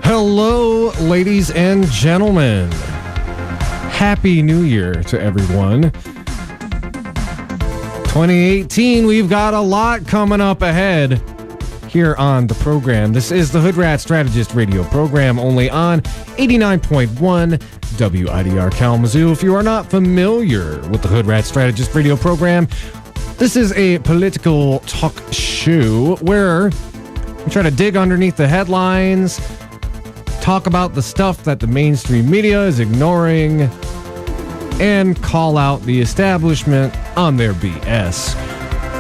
Hello, ladies and gentlemen. Happy New Year to everyone. 2018, we've got a lot coming up ahead here on the program. This is the Hoodrat Strategist radio program, only on 89.1 WIDR Kalamazoo. If you are not familiar with the Hoodrat Strategist radio program, this is a political talk show where we try to dig underneath the headlines, talk about the stuff that the mainstream media is ignoring, and call out the establishment on their BS.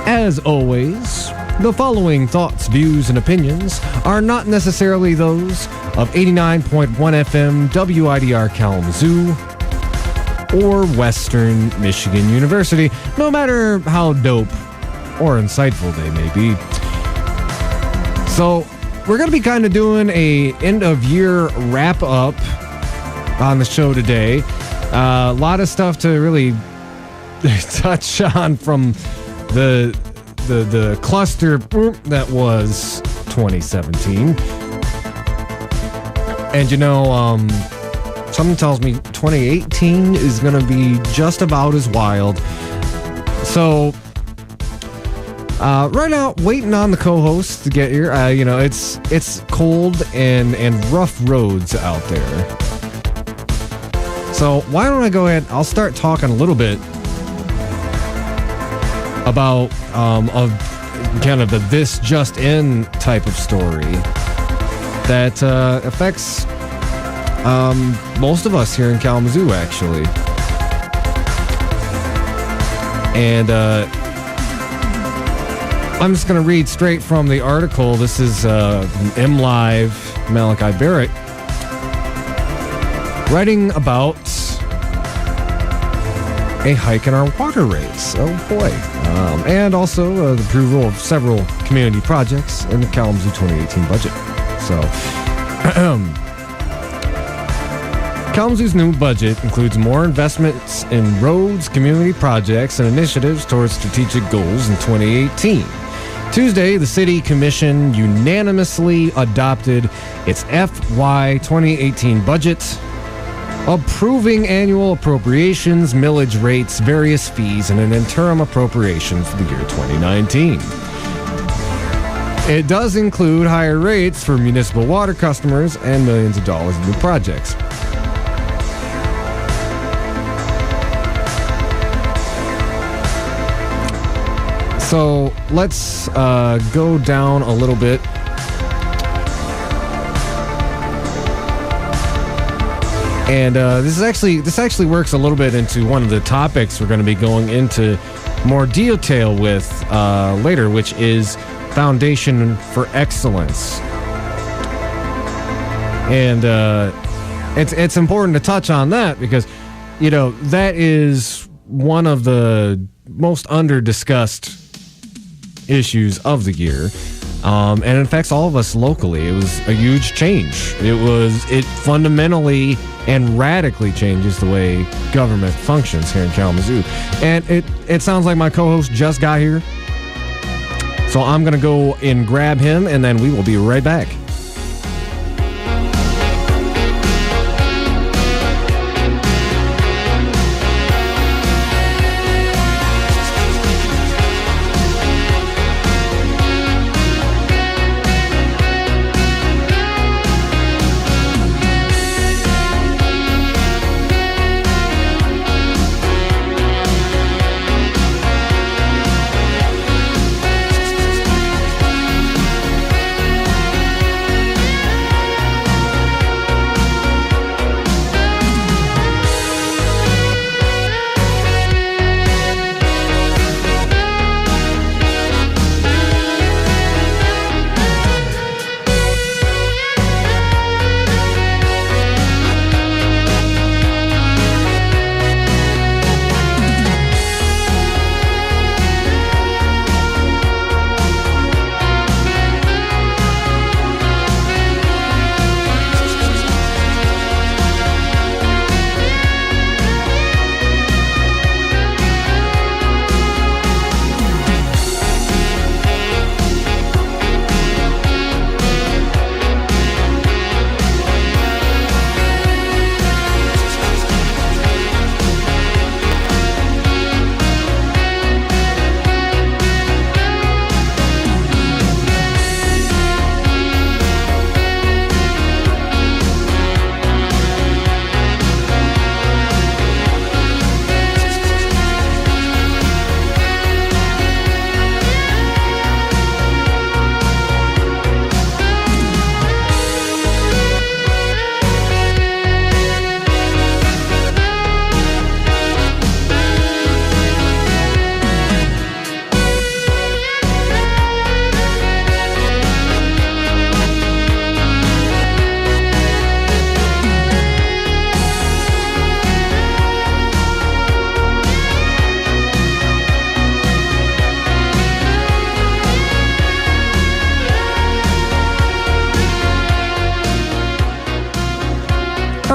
As always, the following thoughts, views, and opinions are not necessarily those of 89.1 FM WIDR Kalamazoo or Western Michigan University, no matter how dope or insightful they may be. So, we're going to be kind of doing a end-of-year wrap-up on the show today. A lot of stuff to really touch on from the cluster that was 2017. And you know, something tells me 2018 is going to be just about as wild. So, right now, waiting on the co-host to get here. It's cold and rough roads out there. So why don't I go ahead? I'll start talking a little bit about kind of the this just in type of story that affects most of us here in Kalamazoo, actually. And I'm just going to read straight from the article. This is MLive Malachi Barrett writing about a hike in our water rates. Oh boy. And also the approval of several community projects in the Kalamazoo 2018 budget. So, Kalamazoo's new budget includes more investments in roads, community projects, and initiatives towards strategic goals in 2018. Tuesday, the City Commission unanimously adopted its FY 2018 budget, approving annual appropriations, millage rates, various fees, and an interim appropriation for the year 2019. It does include higher rates for municipal water customers and millions of dollars in new projects. So let's go down a little bit. And this actually works a little bit into one of the topics we're going to be going into more detail with later, which is Foundation for Excellence. And it's important to touch on that because, you know, that is one of the most under-discussed issues of the year. And it affects all of us locally. It was a huge change. It fundamentally and radically changes the way government functions here in Kalamazoo. And it sounds like my co-host just got here. So I'm going to go and grab him, and then we will be right back.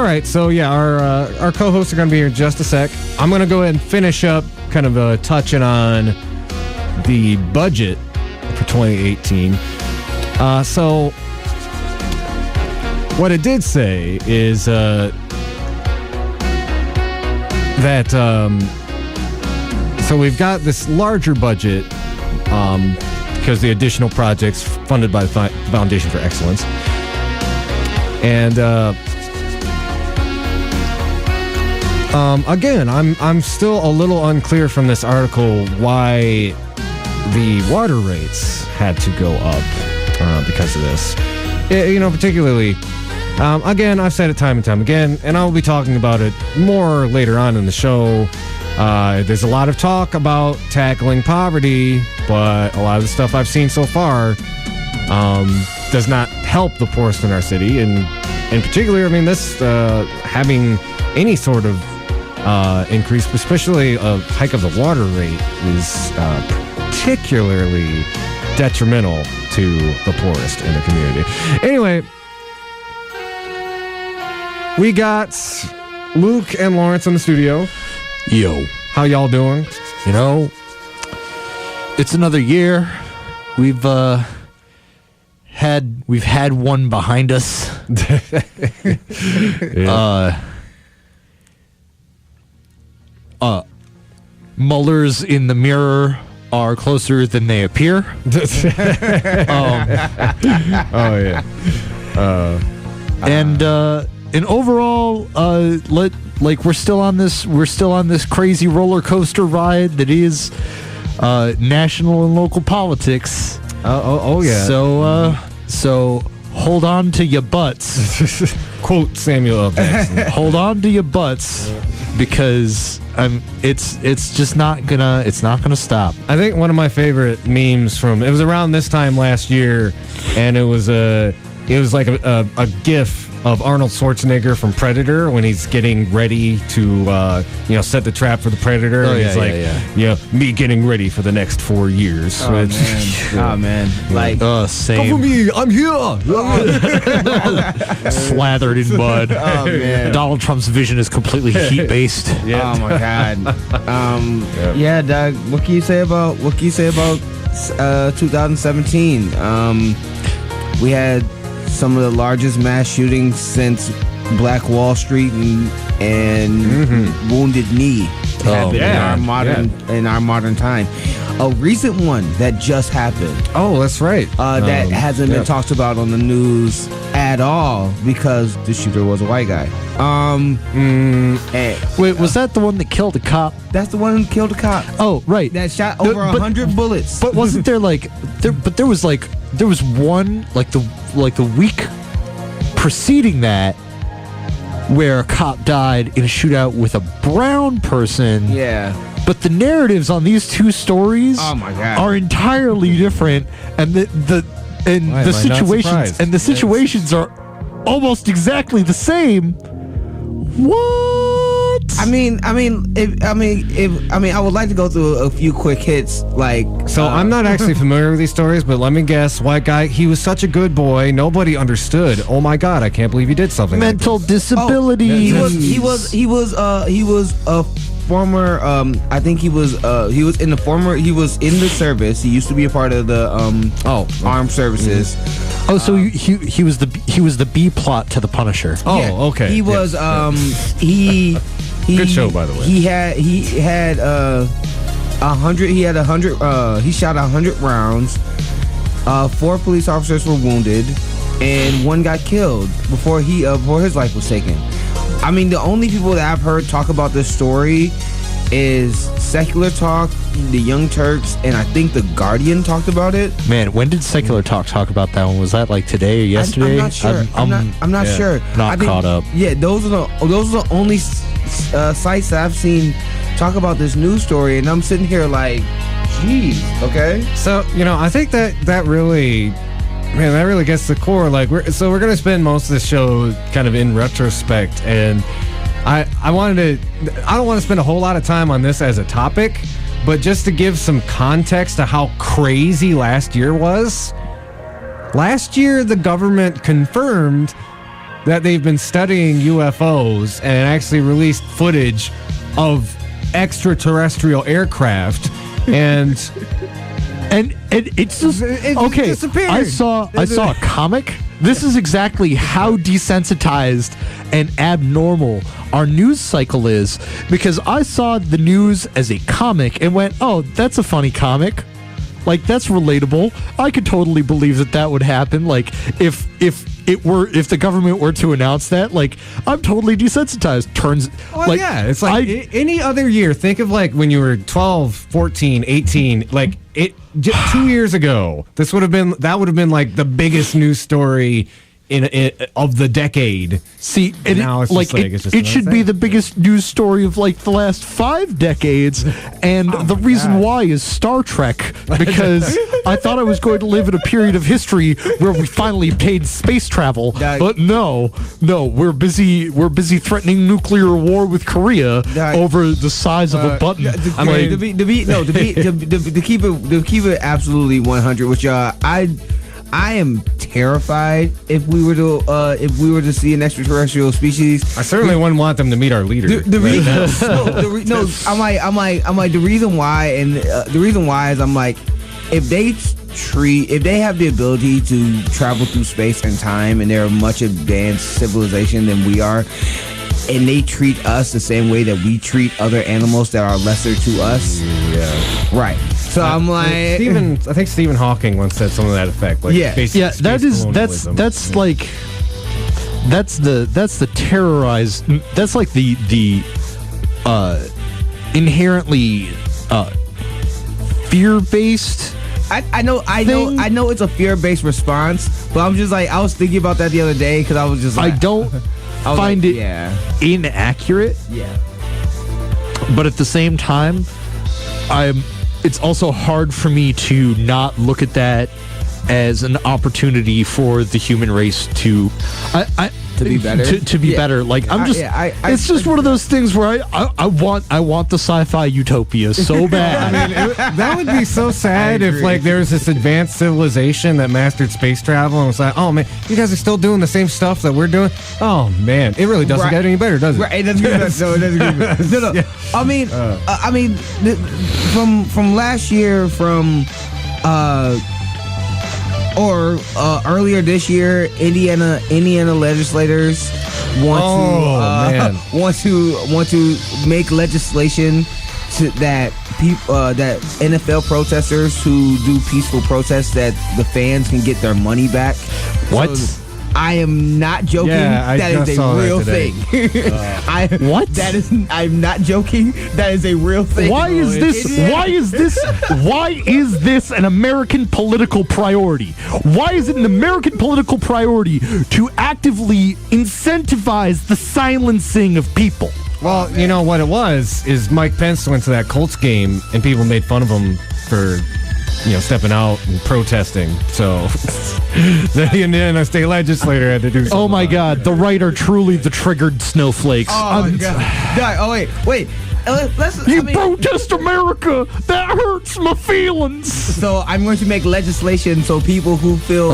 All right, so yeah, our co-hosts are going to be here in just a sec. I'm going to go ahead and finish up kind of touching on the budget for 2018. So what it did say is that so we've got this larger budget because the additional projects funded by the Foundation for Excellence. And again, I'm still a little unclear from this article why the water rates had to go up because of this. Particularly, again, I've said it time and time again, and I'll be talking about it more later on in the show. There's a lot of talk about tackling poverty, but a lot of the stuff I've seen so far does not help the poorest in our city. And in particular, I mean, this having any sort of increase, especially a hike of the water rate, is particularly detrimental to the poorest in the community. Anyway, we got Luke and Lawrence in the studio. Yo. How y'all doing? It's another year. We've had one behind us. Mullers in the mirror are closer than they appear. Oh yeah. And overall, we're still on this crazy roller coaster ride that is national and local politics. Oh yeah. So hold on to your butts. Quote Samuel L. Jackson. Hold on to your butts, because it's just not gonna stop. I think one of my favorite memes it was around this time last year, and it was like a GIF of Arnold Schwarzenegger from Predator when he's getting ready to set the trap for the Predator. Oh, and he's me getting ready for the next 4 years. Oh man. Like, same. Come for me, I'm here. Slathered in mud. oh man. Donald Trump's vision is completely heat based. Yeah. Oh my god. Yeah, Doug. What can you say about 2017? We had some of the largest mass shootings since Black Wall Street and Wounded Knee happened in our modern time. A recent one that just happened. Oh, that's right. That hasn't been talked about on the news at all because the shooter was a white guy. Wait, was that the one that killed a cop? That's the one who killed a cop. Oh, right. That shot over 100 bullets. But wasn't there there was one the week preceding that where a cop died in a shootout with a brown person. Yeah. But the narratives on these two stories are entirely different, and the situations are almost exactly the same. What? I would like to go through a few quick hits. I'm not actually familiar with these stories, but let me guess. White guy, he was such a good boy. Nobody understood. Oh my God, I can't believe he did something. Mental disability. He was a former. I think he was in the service. He used to be a part of the armed services. Oh, so he was the B plot to the Punisher. Oh, yeah, okay. He was good show, by the way. He had 100. He had 100. He shot 100 rounds. 4 police officers were wounded, and 1 got killed before his life was taken. I mean, the only people that I've heard talk about this story is Secular Talk, the Young Turks, and I think the Guardian talked about it. Man, when did Secular talk about that one? Was that like today or yesterday? I'm not sure. I'm not sure. Not caught up. Yeah, those are the only sites that I've seen talk about this news story, and I'm sitting here like, geez, okay. So I think that really gets to the core. We're gonna spend most of the show kind of in retrospect, and I don't want to spend a whole lot of time on this as a topic, but just to give some context to how crazy last year was. Last year, the government confirmed that they've been studying UFOs and actually released footage of extraterrestrial aircraft and it's just okay. Disappeared. I saw a comic. This is exactly how desensitized and abnormal our news cycle is, because I saw the news as a comic and went, "Oh, that's a funny comic. Like, that's relatable. I could totally believe that would happen. Like, if the government were to announce that, like, I'm totally desensitized." It's like any other year. Think of like when you were 12, 14, 18, like 2 years ago. That would have been like the biggest news story of the decade. See, now it's like it should be the biggest news story of like the last 5 decades, and the reason why is Star Trek, because I thought I was going to live in a period of history where we finally obtained space travel, but no, we're busy threatening nuclear war with Korea over the size of a button. To keep it absolutely 100 with y'all, I am terrified if we were to see an extraterrestrial species. I certainly wouldn't want them to meet our leader. The reason why is I'm like, if they have the ability to travel through space and time, and they're a much advanced civilization than we are, and they treat us the same way that we treat other animals that are lesser to us. Yeah. Right. So I'm like, I think Stephen Hawking once said something to that effect. Like, that's the terrorized. That's like the inherently fear-based. I know it's a fear-based response, but I'm just like, I was thinking about that the other day because I was just like, I don't find it inaccurate. Yeah. But at the same time, it's also hard for me to not look at that as an opportunity for the human race to be better. To be better. Like, I'm just, it's just one of those things where I want the sci-fi utopia so bad. I mean, that would be so sad if like there was this advanced civilization that mastered space travel and was like, oh man, you guys are still doing the same stuff that we're doing. Oh man, it really doesn't get any better, does it? Right, it doesn't get better. No, it doesn't get better. No. Yeah. I mean, from last year, earlier this year, Indiana legislators want to make legislation that NFL protesters who do peaceful protests, that the fans can get their money back. What? So, I am not joking. Yeah, that is a real thing. What? I'm not joking. That is a real thing. Why is this an American political priority? Why is it an American political priority to actively incentivize the silencing of people? Well, you know what it was is Mike Pence went to that Colts game and people made fun of him for, stepping out and protesting. So the Indiana state legislator had to do something. Oh my God, the right are truly the triggered snowflakes. Oh my God. Oh wait. Protest America. That hurts my feelings. So I'm going to make legislation so people who feel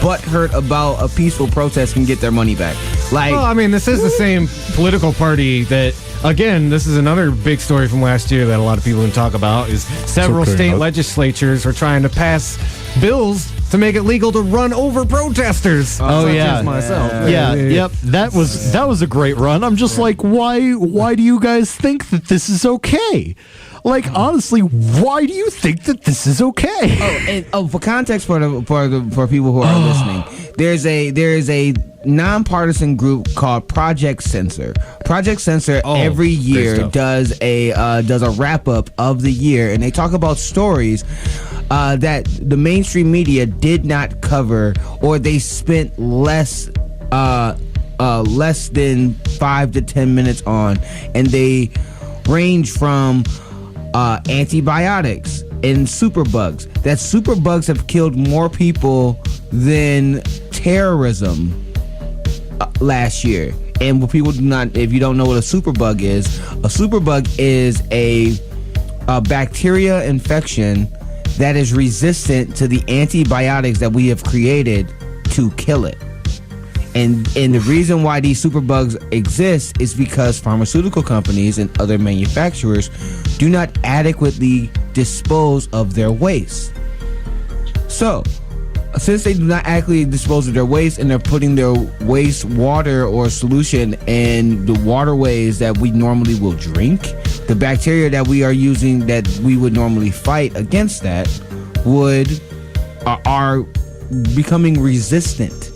butthurt about a peaceful protest can get their money back. This is the same political party that, again, this is another big story from last year that a lot of people can talk about, is several state legislatures are trying to pass bills to make it legal to run over protesters. Myself. Yep. That was a great run. I'm just like, why do you guys think that this is okay? Like, honestly, why do you think that this is okay? For context for people who are listening, there is a nonpartisan group called Project Censor. Project Censor every year does a wrap up of the year, and they talk about stories that the mainstream media did not cover, or they spent less than 5 to 10 minutes on, and they range from antibiotics and superbugs. That superbugs have killed more people than terrorism last year. And what people if you don't know what a superbug is a bacteria infection that is resistant to the antibiotics that we have created to kill it. And the reason why these superbugs exist is because pharmaceutical companies and other manufacturers do not adequately dispose of their waste. So, since they do not adequately dispose of their waste and they're putting their waste water or solution in the waterways that we normally will drink, the bacteria that we are using that we would normally fight against that are becoming resistant.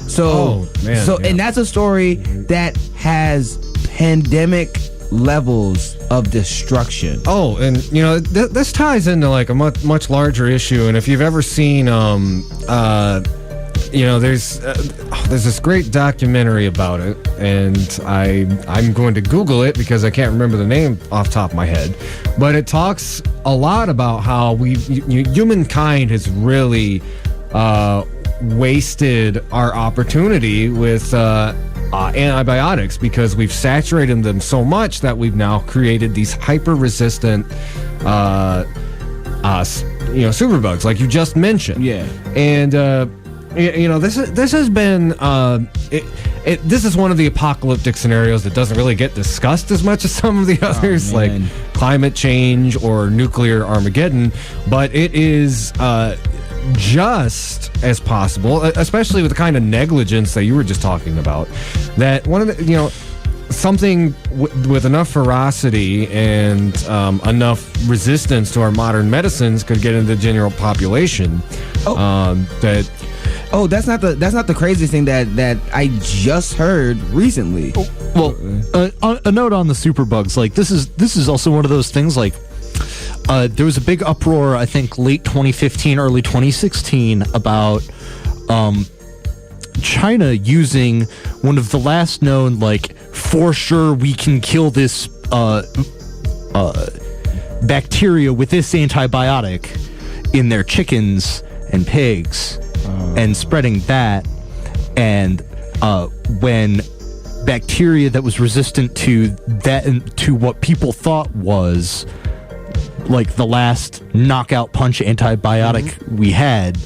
So, and that's a story that has pandemic levels of destruction. Oh, and this ties into like a much larger issue. And if you've ever seen, there's this great documentary about it, and I'm going to Google it because I can't remember the name off the top of my head. But it talks a lot about how humankind has really wasted our opportunity with antibiotics because we've saturated them so much that we've now created these hyper-resistant superbugs like you just mentioned. Yeah. And this has been this is one of the apocalyptic scenarios that doesn't really get discussed as much as some of the others, like climate change or nuclear Armageddon, but it is just as possible, especially with the kind of negligence that you were just talking about, that one of the, something with enough ferocity and enough resistance to our modern medicines could get into the general population. That's not the craziest thing that I just heard recently. Well, a note on the superbugs, like this is also one of those things like there was a big uproar, I think late 2015, early 2016, about China using one of the last known, like, for sure we can kill this bacteria with this antibiotic in their chickens and pigs, and spreading that. And when bacteria that was resistant to that, to what people thought was like the last knockout punch antibiotic we had,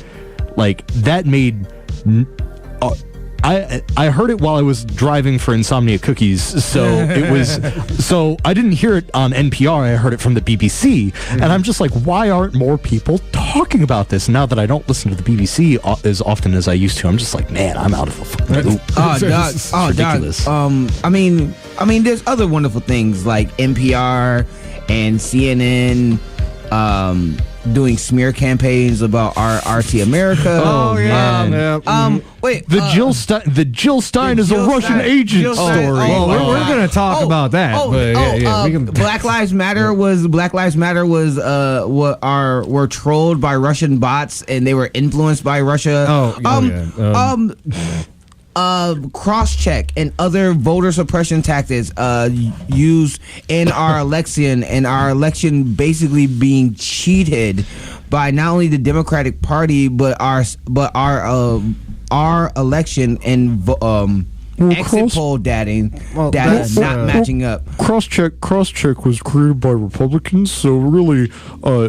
like that made I heard it while I was driving for Insomnia Cookies, so it was so I didn't hear it on NPR. I heard it from the BBC, and I'm just like, why aren't more people talking about this? Now that I don't listen to the BBC as often as I used to, I'm just like, man, I'm out of a fucking loop. Ridiculous. I mean, there's other wonderful things like NPR and CNN doing smear campaigns about RT America. Wait, the Jill Stein is a Russian agent story. We're gonna talk about that. We can. Black Lives Matter was were trolled by Russian bots and they were influenced by Russia. Cross-check and other voter suppression tactics used in our election, and our election basically being cheated by not only the Democratic Party but our election and exit poll data not matching up. Cross-check was created by Republicans, so really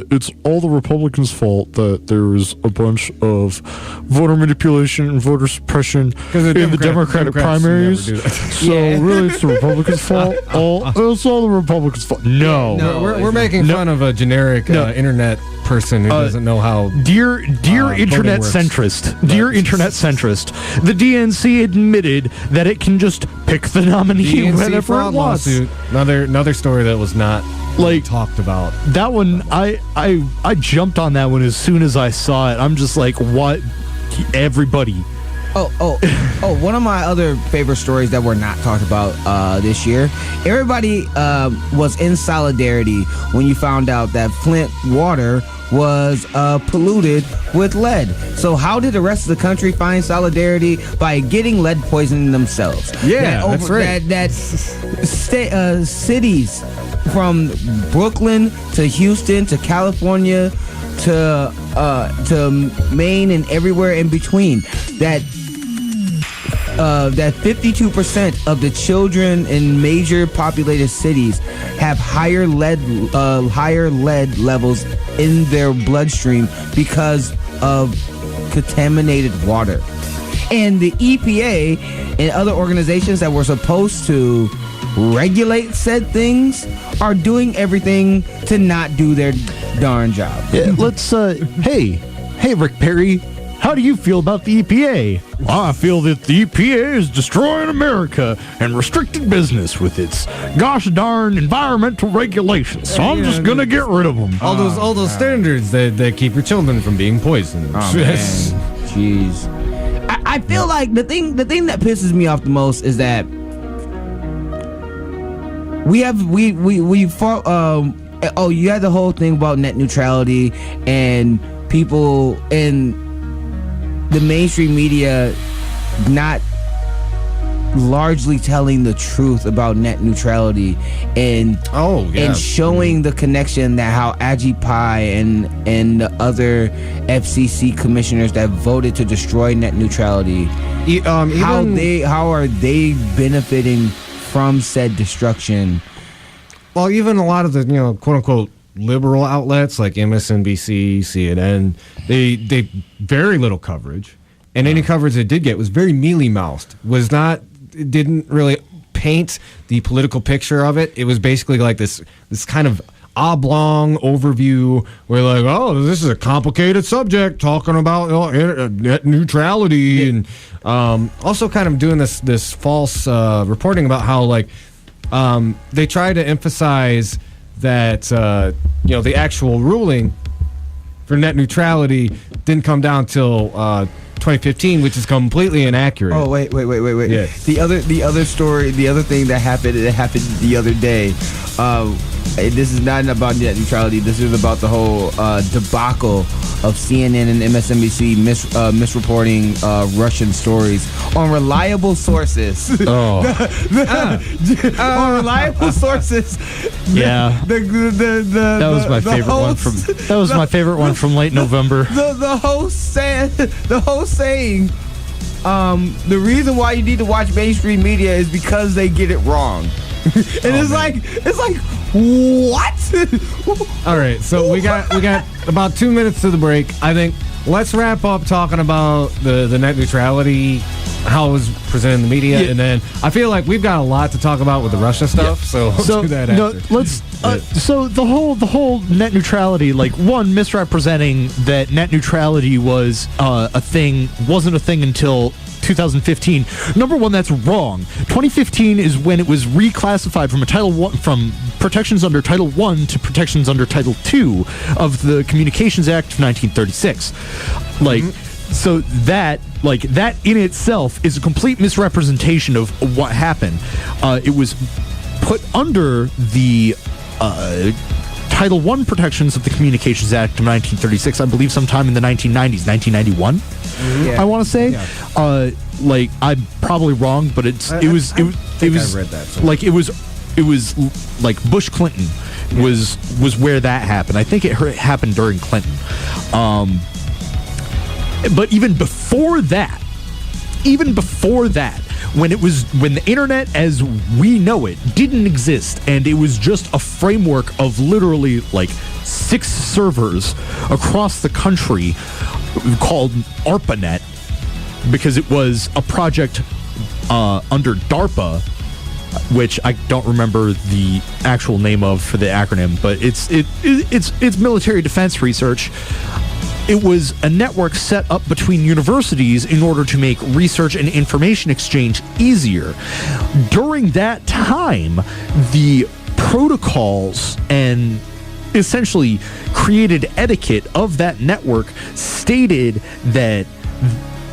it's all the Republicans' fault that there is a bunch of voter manipulation and voter suppression in the Democratic primaries. So really it's the Republicans' fault. It's all the Republicans' fault. No, we're making fun of a generic internet person who doesn't know how. Dear internet centrist, the DNC admitted that it can just pick the nominee whenever it wants. Lawsuit. Another story that was not talked about. That one, I jumped on that one as soon as I saw it. I'm just like, what? Everybody. One of my other favorite stories that were not talked about this year. Everybody was in solidarity when you found out that Flint water was polluted with lead. So how did the rest of the country find solidarity? By getting lead poisoning themselves. That's right. That cities from Brooklyn to Houston to California to Maine and everywhere in between, that 52% of the children in major populated cities have higher lead levels in their bloodstream because of contaminated water. And the EPA and other organizations that were supposed to regulate said things are doing everything to not do their darn job. Yeah, let's, hey, Rick Perry, how do you feel about the EPA? I feel that the EPA is destroying America and restricting business with its gosh darn environmental regulations. So I'm just gonna get rid of them. All those standards that keep your children from being poisoned. Oh, man. Jeez. I feel like the thing that pisses me off the most is that we fought. You had the whole thing about net neutrality and people in the mainstream media not largely telling the truth about net neutrality and showing the connection that how Ajit Pai and the other FCC commissioners that voted to destroy net neutrality, how are they benefiting from said destruction? Well, even a lot of the quote unquote liberal outlets like MSNBC, CNN, they very little coverage, and any coverage they did get was very mealy-mouthed. Didn't really paint the political picture of it. It was basically like this kind of oblong overview where like, oh, this is a complicated subject talking about net neutrality, and also kind of doing this false reporting about how like they try to emphasize that the actual ruling for net neutrality didn't come down till 2015, which is completely inaccurate. Oh wait. Yeah. The other story, the other thing that happened the other day. This is not about net neutrality. This is about the whole debacle of CNN and MSNBC misreporting Russian stories on reliable sources. Oh, on reliable sources. Yeah, that was my favorite one from. That was my favorite one from late November. The host saying, the reason why you need to watch mainstream media is because they get it wrong. And it's like what? All right, so we got about 2 minutes to the break. I think let's wrap up talking about the net neutrality, how it was presented in the media, and then I feel like we've got a lot to talk about with the Russia stuff. So let's do that after. Let's. So the whole net neutrality, like one, misrepresenting that net neutrality was wasn't a thing until 2015. Number one, that's wrong. 2015 is when it was reclassified from protections under Title I to protections under Title II of the Communications Act of 1936. So that in itself is a complete misrepresentation of what happened. It was put under the Title I protections of the Communications Act of 1936, I believe sometime in the 1990s, 1991. I want to say. I'm probably wrong, but it was I read that somewhere. it was like Bush Clinton was where that happened. I think it happened during Clinton. But even before that, when the internet as we know it didn't exist, and it was just a framework of literally like 6 servers across the country called ARPANET, because it was a project under DARPA, which I don't remember the actual name of for the acronym, but it's military defense research. It was a network set up between universities in order to make research and information exchange easier. During that time, the protocols and essentially created etiquette of that network stated that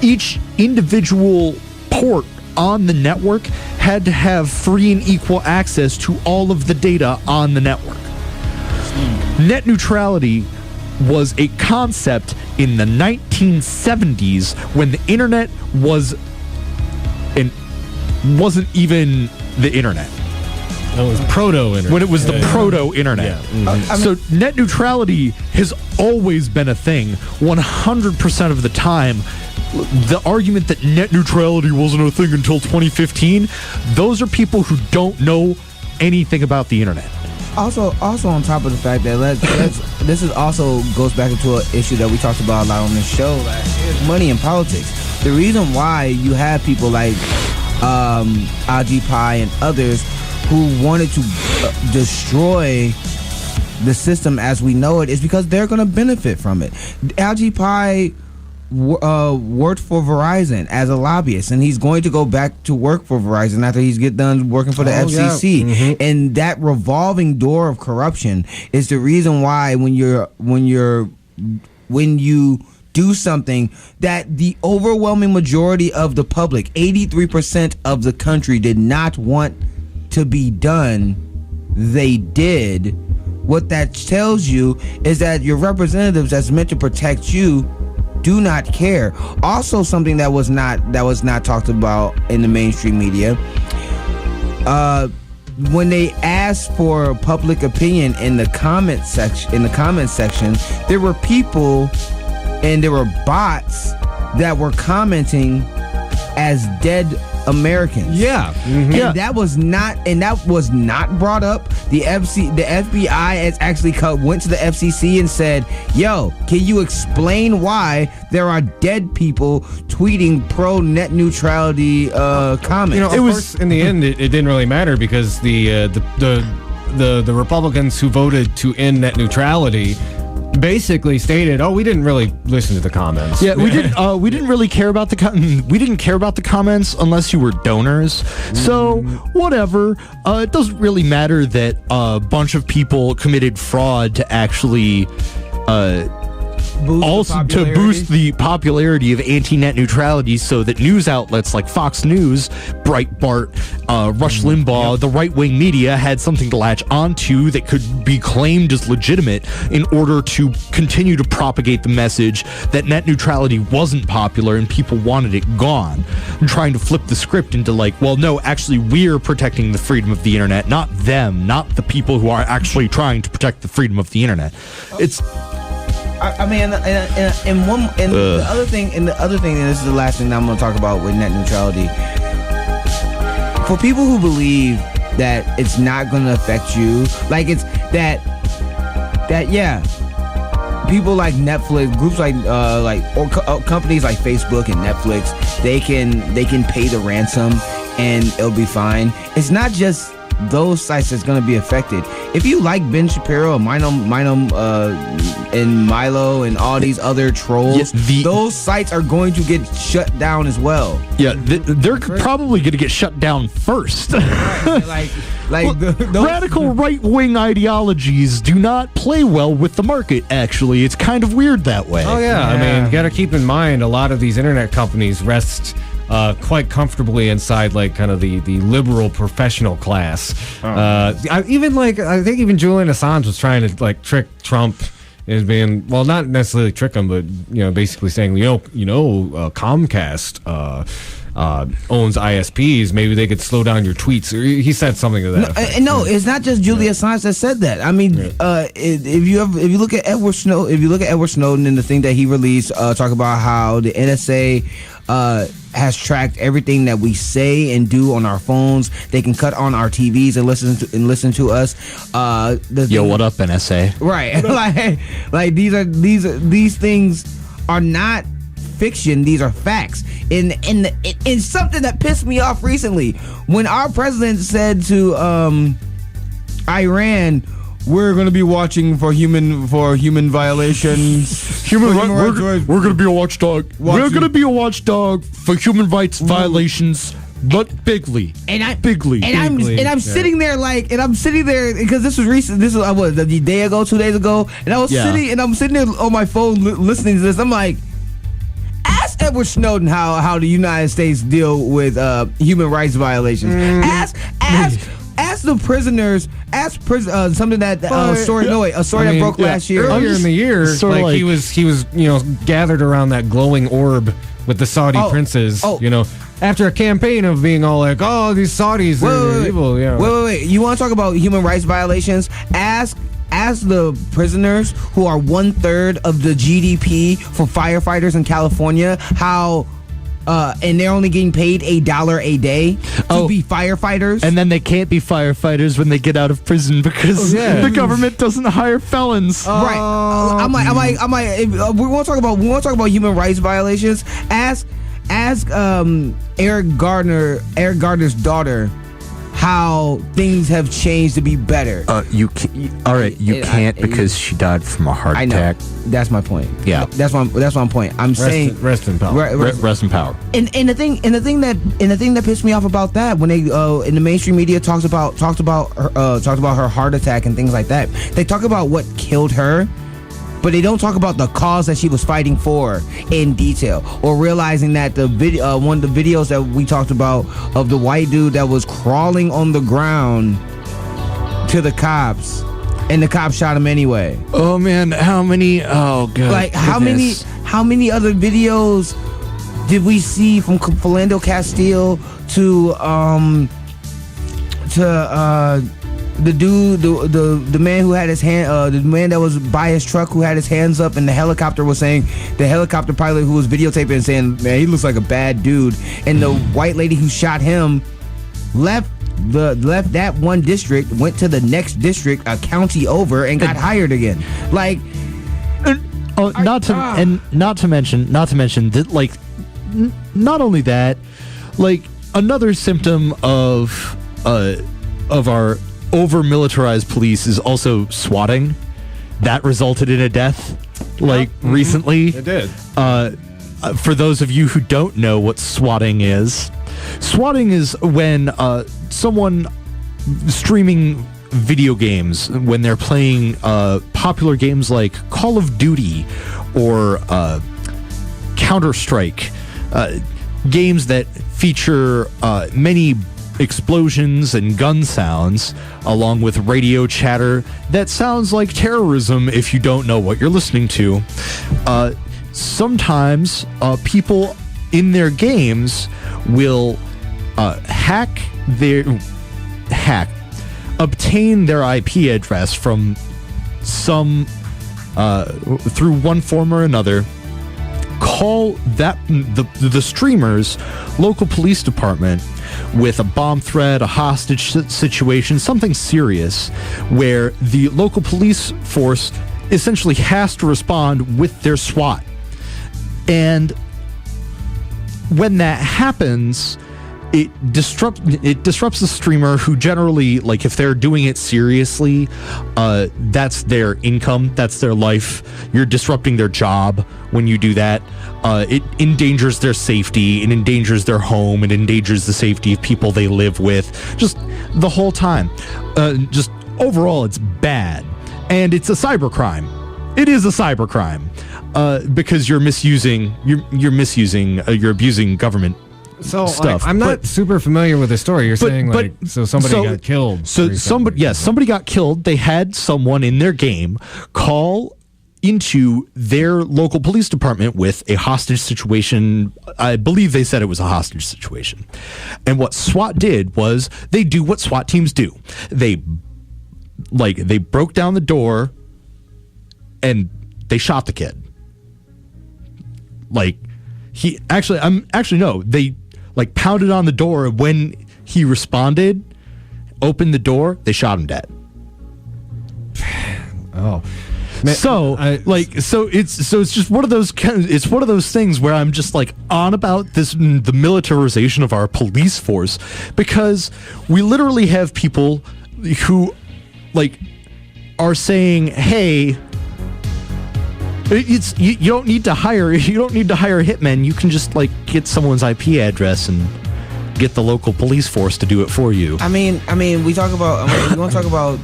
each individual port on the network had to have free and equal access to all of the data on the network. Net neutrality was a concept in the 1970s when the internet wasn't even the internet. It was proto-internet. When it was the proto-internet. Yeah. So net neutrality has always been a thing. 100% of the time, the argument that net neutrality wasn't a thing until 2015, those are people who don't know anything about the internet. Also on top of the fact that this is also goes back into an issue that we talked about a lot on this show last year, money in politics. The reason why you have people like Occupy and others who wanted to destroy the system as we know it is because they're going to benefit from it. Occupy worked for Verizon as a lobbyist, and he's going to go back to work for Verizon after he's get done working for the FCC. Yeah. Mm-hmm. And that revolving door of corruption is the reason why when you do something that the overwhelming majority of the public, 83% of the country, did not want to be done, they did. What that tells you is that your representatives that's meant to protect you do not care. Also, something that was not talked about in the mainstream media, when they asked for public opinion in the comment section, there were people and there were bots that were commenting as dead Americans. Yeah. Mm-hmm. And that was not brought up. The FBI has actually went to the FCC and said, "Yo, can you explain why there are dead people tweeting pro net neutrality comments?" You know, of course, in the end, it didn't really matter because the Republicans who voted to end net neutrality basically stated, "Oh, we didn't really listen to the comments." Yeah, we didn't. We didn't really care about we didn't care about the comments unless you were donors. So whatever. It doesn't really matter that a bunch of people committed fraud to actually. To boost the popularity of anti-net neutrality so that news outlets like Fox News, Breitbart, Rush Limbaugh, the right-wing media had something to latch onto that could be claimed as legitimate in order to continue to propagate the message that net neutrality wasn't popular and people wanted it gone. I'm trying to flip the script into like, well, no, actually we're protecting the freedom of the internet, not them, not the people who are actually trying to protect the freedom of the internet. It's... I mean, the other thing, and this is the last thing that I'm going to talk about with net neutrality. For people who believe that it's not going to affect you, like it's that people like Netflix, groups like companies like Facebook and Netflix, they can pay the ransom and it'll be fine. It's not just those sites that's going to be affected. If you like Ben Shapiro and and Milo and all these other trolls, those sites are going to get shut down as well. Yeah, they're probably going to get shut down first. Right, radical right-wing ideologies do not play well with the market, actually. It's kind of weird that way. Oh, yeah. I mean, you got to keep in mind, a lot of these internet companies rest quite comfortably inside like kind of the liberal professional class. I think even Julian Assange was trying to like trick Trump as being, well, not necessarily trick him, but basically saying Comcast owns ISPs. Maybe they could slow down your tweets. Or he said something to that effect. No, it's not just Julian Assange that said that. I mean, if you look at Edward Snowden and the thing that he released, talk about how the NSA has tracked everything that we say and do on our phones. They can cut on our TVs and listen to us. Yo, what up, NSA? Right, like these things are not fiction. These are facts. And something that pissed me off recently when our president said to Iran, "We're going to be watching for human violations. We're going to be a watchdog. We're going to be a watchdog for human rights violations, but bigly. I'm sitting there because this was recent. This was a day ago, 2 days ago, and I'm sitting there on my phone listening to this. I'm like, ask Edward Snowden how the United States deal with human rights violations. Ask the prisoners. Something that a story that broke last year. Earlier in the year, he was gathered around that glowing orb with the Saudi princes. After a campaign of being all like, "Oh, these Saudis are evil." Yeah. Wait. You want to talk about human rights violations? Ask the prisoners who are 1/3 of the GDP for firefighters in California how. And they're only getting paid $1 a day to be firefighters. And then they can't be firefighters when they get out of prison because the government doesn't hire felons. Right. We want to talk about human rights violations. Ask ask Eric Gardner's daughter how things have changed to be better. You can't because she died from a heart attack. That's my point. Yeah, that's my point. I'm saying rest in power. Rest in power. And the thing that pissed me off about that, when they in the mainstream media talked about her heart attack and things like that, they talk about what killed her, but they don't talk about the cause that she was fighting for in detail, or realizing that one of the videos that we talked about of the white dude that was crawling on the ground to the cops, and the cops shot him anyway. Oh man, how many? Oh god! Like how many other videos did we see from Philando Castile to the dude, the man who had his hand, the man that was by his truck who had his hands up, and the helicopter was saying, the helicopter pilot who was videotaping and saying, man, he looks like a bad dude, and the white lady who shot him left that one district, went to the next district, a county over, and got hired again. Like, not to mention that, like, not only that, like, another symptom of our over-militarized police is also swatting. That resulted in a death, recently. It did. For those of you who don't know what swatting is when someone streaming video games, when they're playing popular games like Call of Duty or Counter-Strike, games that feature many explosions and gun sounds, along with radio chatter that sounds like terrorism if you don't know what you're listening to. Sometimes people in their games will obtain their IP address from some through one form or another, call that the streamer's local police department with a bomb threat, a hostage situation, something serious, where the local police force essentially has to respond with their SWAT. And when that happens, it disrupts the streamer, who generally, like, if they're doing it seriously, that's their income, that's their life. You're disrupting their job when you do that. It endangers their safety, it endangers their home, it endangers the safety of people they live with, just the whole time. Just overall, it's bad, and it's a cybercrime. It is a cybercrime because you're abusing government. So stuff. I'm not super familiar with the story. You're saying somebody got killed. So somebody got killed. They had someone in their game call into their local police department with a hostage situation. I believe they said it was a hostage situation. And what SWAT did was they do what SWAT teams do. They broke down the door and they shot the kid. They pounded on the door. When he responded, opened the door, they shot him dead. Oh, man, so it's just one of those things where I'm just like on about the militarization of our police force, because we literally have people who are saying, hey, you don't need to hire hitmen. You can just get someone's IP address and get the local police force to do it for you. I mean, we talk about. We want to talk about,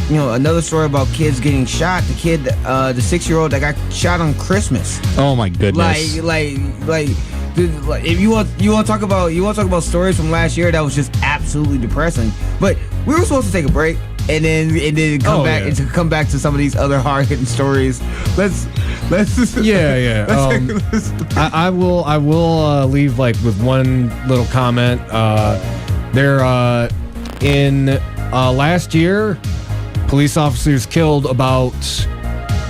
another story about kids getting shot. The kid, the 6-year-old that got shot on Christmas. Oh my goodness! Dude, if you want to talk about stories from last year that was just absolutely depressing. But we were supposed to take a break. And then come back to some of these other hard hitting stories. Let's I will leave with one little comment. In last year, police officers killed about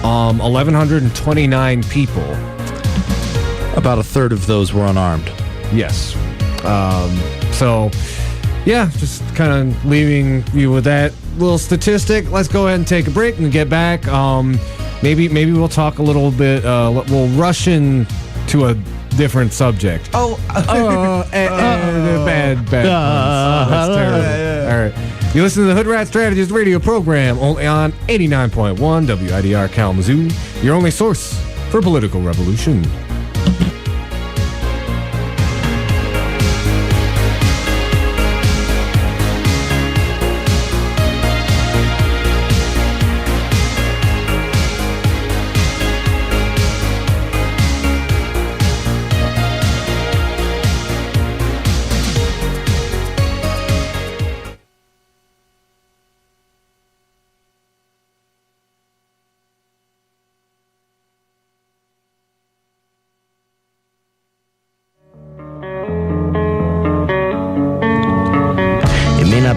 1,129 people. About a third of those were unarmed. Yes. Yeah, just kind of leaving you with that little statistic. Let's go ahead and take a break and get back. Maybe we'll talk a little bit. We'll rush into a different subject. Oh, Bad puns. That's terrible. All right. You listen to the Hoodrat Strategist radio program only on 89.1 WIDR Kalamazoo, your only source for political revolution.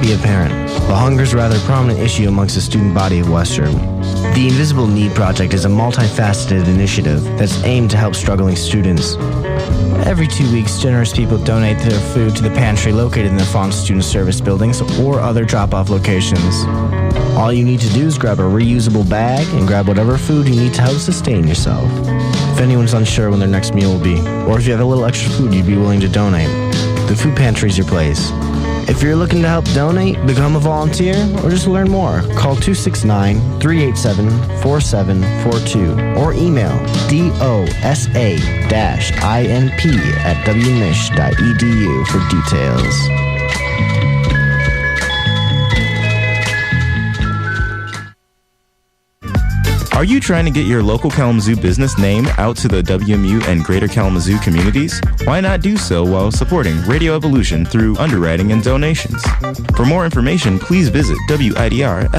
Be apparent, but hunger is a rather prominent issue amongst the student body of Western. The Invisible Need Project is a multifaceted initiative that's aimed to help struggling students. Every 2 weeks, generous people donate their food to the pantry located in the Fawn Student Service buildings or other drop-off locations. All you need to do is grab a reusable bag and grab whatever food you need to help sustain yourself. If anyone's unsure when their next meal will be, or if you have a little extra food you'd be willing to donate, the food pantry is your place. If you're looking to help donate, become a volunteer, or just learn more, call 269-387-4742 or email dosa-inp@wnish.edu for details. Are you trying to get your local Kalamazoo business name out to the WMU and Greater Kalamazoo communities? Why not do so while supporting Radio Evolution through underwriting and donations? For more information, please visit widrfm.org.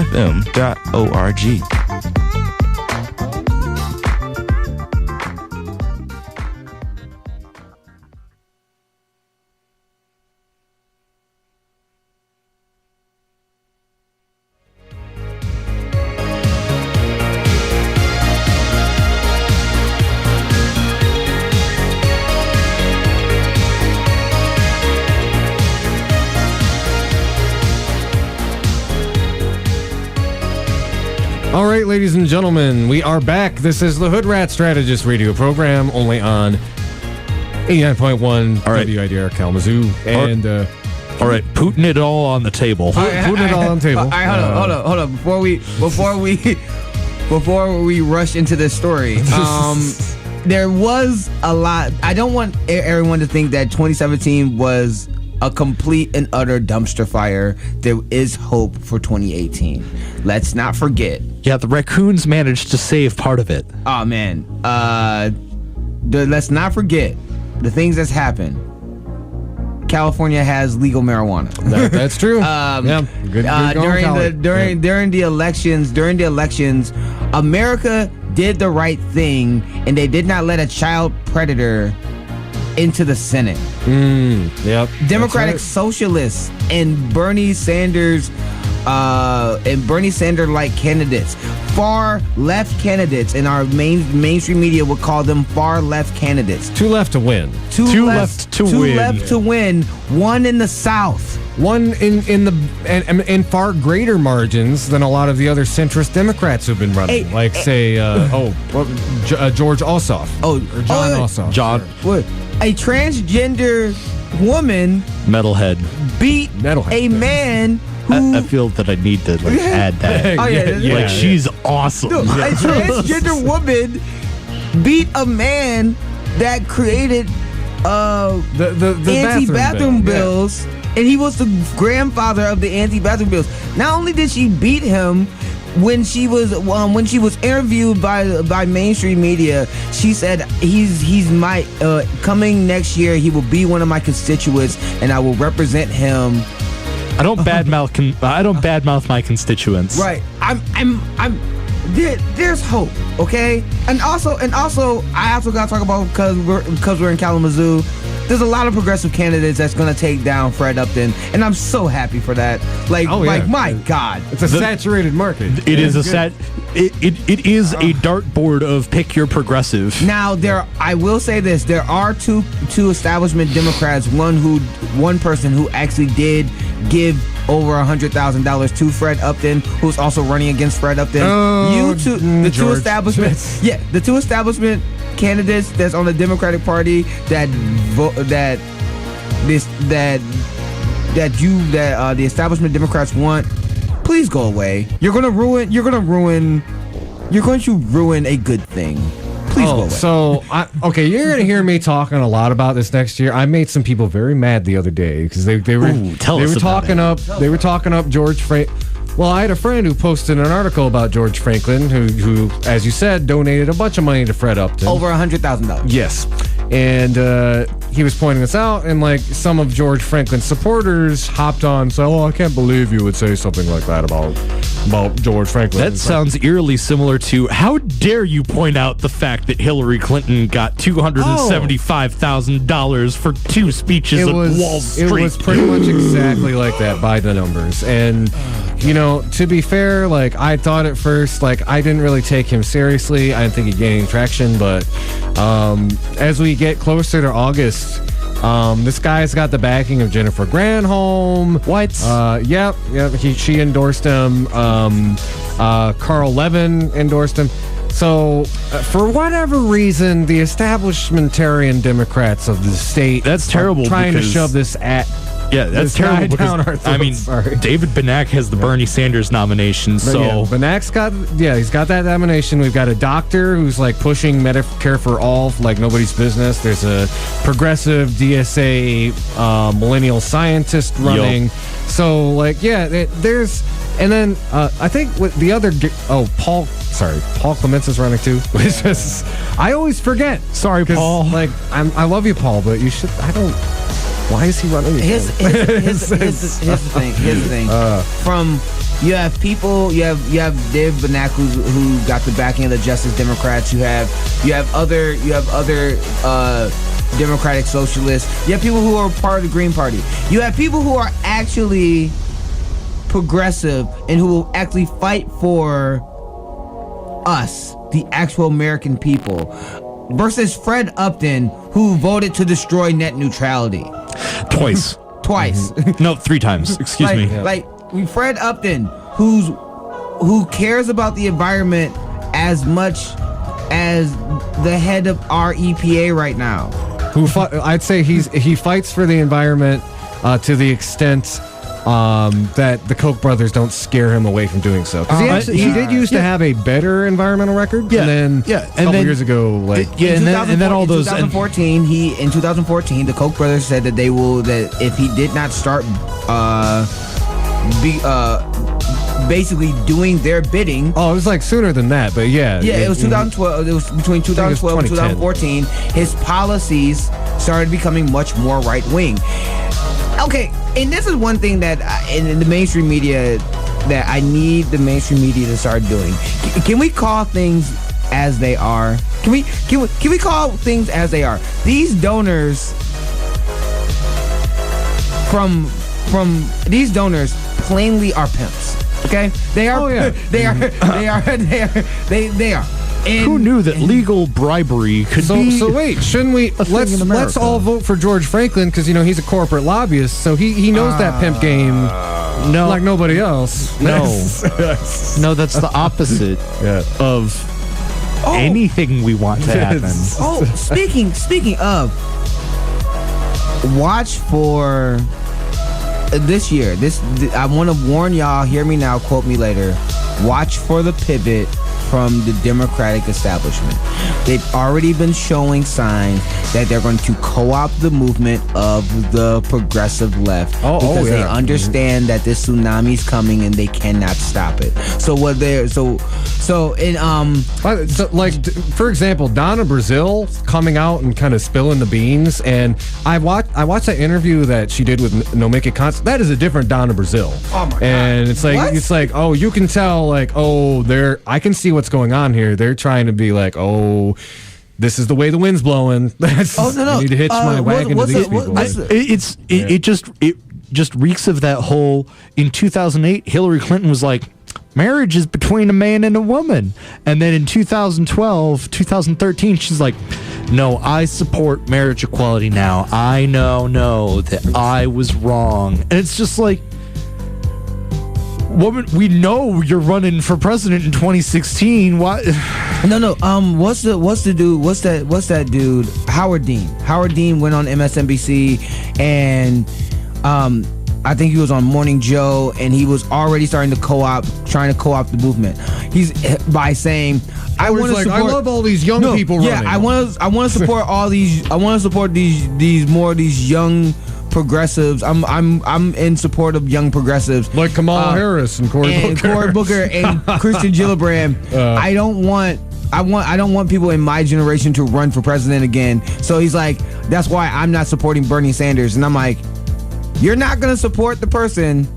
All right, ladies and gentlemen, we are back. This is the Hoodrat Strategist radio program, only on 89.1 WIDR Kalamazoo. And, all right, putting it all on the table. Putting it all on the table. All right, hold on. Before we rush into this story, there was a lot. I don't want everyone to think that 2017 was a complete and utter dumpster fire. There is hope for 2018. Let's not forget. Yeah, the raccoons managed to save part of it. Oh man. Let's not forget the things that's happened. California has legal marijuana. That's true. Yeah, good during the elections, America did the right thing, and they did not let a child predator into the Senate. Yep. Democratic Socialists and Bernie Sanders like candidates, far left candidates, and our mainstream media would call them far left candidates. Two left to win. Two left to win. One in the South. One in far greater margins than a lot of the other centrist Democrats who've been running, George Ossoff. John Ossoff. John. What? A transgender woman beat a man who... I feel that I need to add that. She's awesome. No, a transgender woman beat a man that created the anti-bathroom bills, and he was the grandfather of the anti-bathroom bills. Not only did she beat him, when she was interviewed by mainstream media, she said he's my coming next year he will be one of my constituents and I will represent him. I don't badmouth my constituents. Right. There's hope, okay? And also I also gotta talk about, because we're in Kalamazoo, there's a lot of progressive candidates that's gonna take down Fred Upton, and I'm so happy for that. My God, it's a saturated market. It is a dartboard of pick your progressive. Now I will say this: there are two establishment Democrats. One person who actually did give over $100,000 to Fred Upton, who's also running against Fred Upton. The two establishment candidates that's on the Democratic Party that the establishment Democrats want, please go away. You're going to ruin a good thing. Please go away. So, you're going to hear me talking a lot about this next year. I made some people very mad the other day because they were talking up George Franklin. Well, I had a friend who posted an article about George Franklin, who, as you said, donated a bunch of money to Fred Upton. Over $100,000. Yes. And he was pointing this out, and like some of George Franklin's supporters hopped on and said, I can't believe you would say something like that about George Franklin. That sounds eerily similar to, how dare you point out the fact that Hillary Clinton got $275,000 for 2 speeches at Wall Street. It was pretty much exactly like that by the numbers. And to be fair, like, I thought at first, like, I didn't really take him seriously. I didn't think he'd gain traction, but as we get closer to August, this guy's got the backing of Jennifer Granholm. What? She endorsed him. Carl Levin endorsed him. So, for whatever reason, the establishmentarian Democrats of the state that's terrible trying to shove this at. Yeah, that's terrible because, David Benak has the Bernie Sanders nomination, so... Yeah, Benak's he's got that nomination. We've got a doctor who's, like, pushing Medicare for all like nobody's business. There's a progressive DSA millennial scientist running. Yep. So, like, there's... And then, I think with the other... Paul Clements is running, too. Which is... I always forget. Sorry, Paul. Like, I love you, Paul, but you should... Why is he running? Here's the thing. You have people. You have Dave Benak who got the backing of the Justice Democrats. You have other Democratic Socialists. You have people who are part of the Green Party. You have people who are actually progressive and who will actually fight for us, the actual American people, versus Fred Upton, who voted to destroy net neutrality. Twice. No, 3 times. Excuse me. Like Fred Upton, who cares about the environment as much as the head of our EPA right now. I'd say he fights for the environment to the extent that the Koch brothers don't scare him away from doing so. Because he did used to have a better environmental record. Yeah, and then a couple years ago, like and then all those. In 2014, the Koch brothers said that that if he did not start basically doing their bidding. Oh, it was like sooner than that, but yeah. Yeah, it was 2012. It was between 2012 and 2014. His policies started becoming much more right wing. Okay, and this is one thing that in the mainstream media that I need the mainstream media to start doing. Can we call things as they are? Can we call things as they are? These donors from these donors plainly are pimps. Okay, they are. Oh, yeah. They are. And, who knew that legal bribery could be? So wait, shouldn't we? Let's all vote for George Franklin because he's a corporate lobbyist, so he knows that pimp game like nobody else. No, that's the opposite of anything we want to happen. Speaking of, watch for this year. I want to warn y'all. Hear me now. Quote me later. Watch for the pivot from the Democratic establishment. They've already been showing signs that they're going to co-opt the movement of the progressive left because they understand that this tsunami's coming and they cannot stop it. For example, Donna Brazile coming out and kind of spilling the beans, and I watched that interview that she did with Nomika Constantine. That is a different Donna Brazile. Oh my God. And it's like you can tell I can see what's going on here. They're trying to be like, this is the way the wind's blowing. I need to hitch my wagon to these people. It just reeks of that whole. In 2008, Hillary Clinton was like, marriage is between a man and a woman, and then in 2013, she's like, no, I support marriage equality now. I know that I was wrong, and it's just like, woman, we know you're running for president in 2016. Why? No. What's the dude? What's that dude? Howard Dean. Howard Dean went on MSNBC, and I think he was on Morning Joe, and he was already trying to co-opt the movement. He's by saying, I want to support. I love all these young people. Yeah, I want to support all these. I want to support these young progressives. I'm in support of young progressives like Kamala Harris and Cory Booker and Christian Gillibrand. I don't want people in my generation to run for president again. So he's like, that's why I'm not supporting Bernie Sanders. And I'm like, you're not going to support the person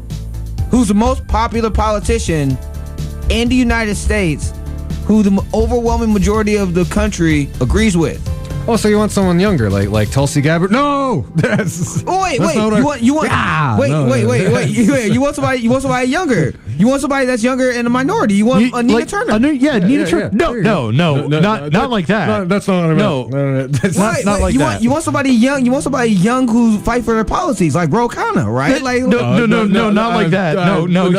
who's the most popular politician in the United States, who the overwhelming majority of the country agrees with. Oh, so you want someone younger, like Tulsi Gabbard? No, that's. Oh wait. You want somebody younger. You want somebody that's younger and a minority. You want Nina Turner. Nina Turner. No, not like that. No, that's not what I meant. No, that's not like that. You want somebody young. You want somebody young who fight for their policies, like Ro Khanna, right? Like no, not like that. No, not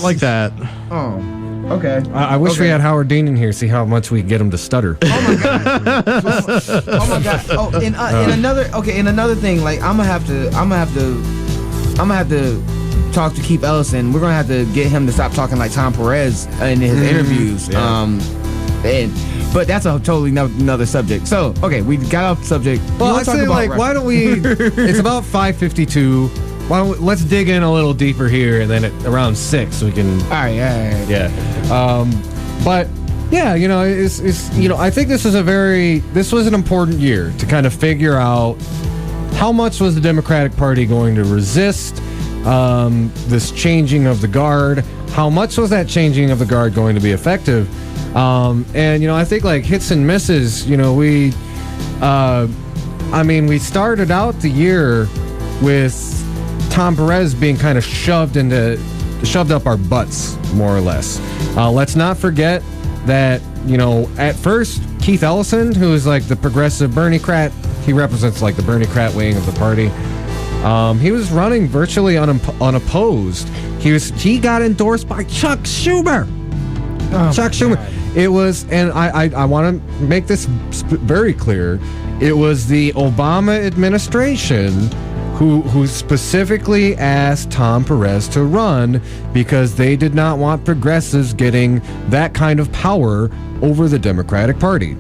like that. Oh. Okay. I wish we had Howard Dean in here. See how much we get him to stutter. Oh my god. Oh my god. Oh, in another thing, like I'm gonna have to talk to Keith Ellison. We're gonna have to get him to stop talking like Tom Perez in his interviews. Yeah. But that's a totally another subject. So okay, we got off the subject. Well, I say why don't we? It's about 5:52. Let's dig in a little deeper here, and then at around 6 we can. All right. Yeah. But yeah, I think this was an important year to kind of figure out how much was the Democratic Party going to resist this changing of the guard. How much was that changing of the guard going to be effective? And I think like hits and misses. We started out the year with Tom Perez being kind of shoved up our butts, more or less. Let's not forget that, at first, Keith Ellison, who is like the progressive Bernie-crat, he represents like the Bernie-crat wing of the party. He was running virtually unopposed. He got endorsed by Chuck Schumer. Chuck Schumer. It was, and I want to make this very clear, it was the Obama administration who specifically asked Tom Perez to run because they did not want progressives getting that kind of power over the Democratic Party.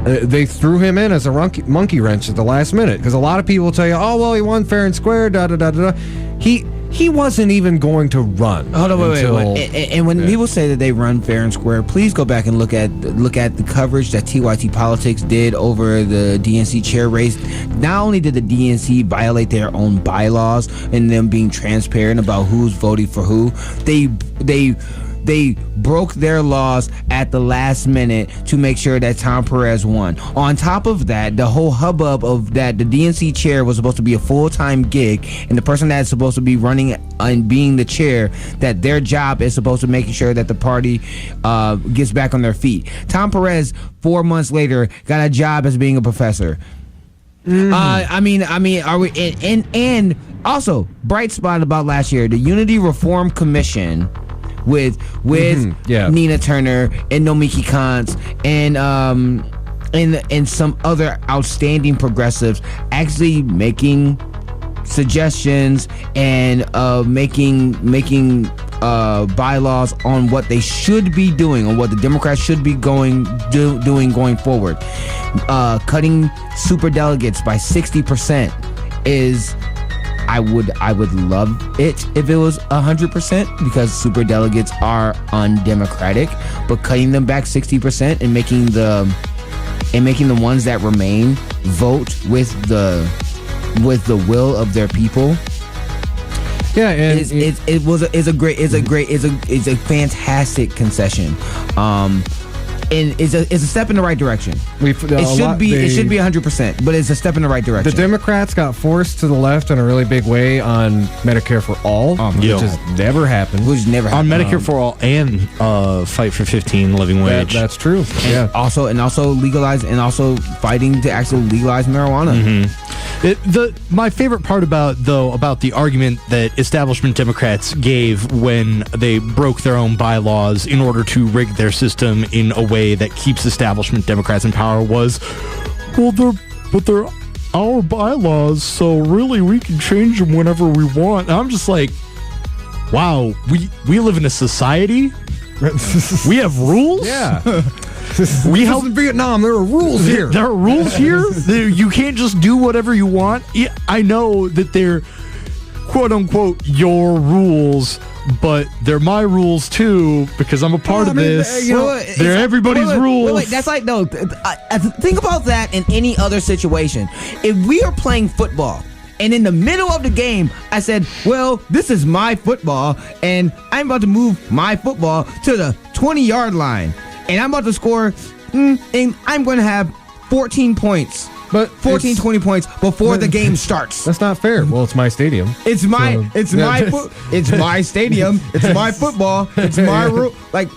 They threw him in as a monkey wrench at the last minute because a lot of people tell you, oh, well, he won fair and square, da-da-da-da-da. He wasn't even going to run. Hold on, wait. And when people say that they run fair and square, please go back and look at the coverage that TYT Politics did over the DNC chair race. Not only did the DNC violate their own bylaws and them being transparent about who's voting for who, they broke their laws at the last minute to make sure that Tom Perez won. On top of that, the whole hubbub of that the DNC chair was supposed to be a full-time gig, and the person that's supposed to be running and being the chair, that their job is supposed to making sure that the party gets back on their feet. Tom Perez, 4 months later, got a job as being a professor. Are we? And also, bright spot about last year, the Unity Reform Commission with Nina Turner and Nomiki Kantz and some other outstanding progressives actually making suggestions and making bylaws on what they should be doing, on what the Democrats should be doing going forward. Cutting super delegates by 60% is. I would love it if it was 100% because super delegates are undemocratic, but cutting them back 60% and making the ones that remain vote with the will of their people. Yeah, and it's a fantastic concession. And it's a step in the right direction. It should be 100%, but it's a step in the right direction. The Democrats got forced to the left in a really big way on Medicare for All, which has never happened. On Medicare for All and fight for $15 living wage. That's true. And also legalize and also fighting to actually legalize marijuana. Mm-hmm. My favorite part about the argument that establishment Democrats gave when they broke their own bylaws in order to rig their system in a way that keeps establishment Democrats in power was, well, they're our bylaws, so really we can change them whenever we want. And I'm just like, wow, we live in a society. We have rules. Yeah. We help in Vietnam. There are rules here. There are rules here. You can't just do whatever you want. Yeah, I know that they're quote unquote your rules, but they're my rules too because I'm a part of this. They're everybody's rules. Wait, that's like no. Think about that in any other situation. If we are playing football. And in the middle of the game, I said, well, this is my football, and I'm about to move my football to the 20-yard line. And I'm about to score, and I'm going to have 14 points. But 20 points before the game starts. That's not fair. Well, it's my stadium. It's my stadium. It's my football. It's my rule. Like,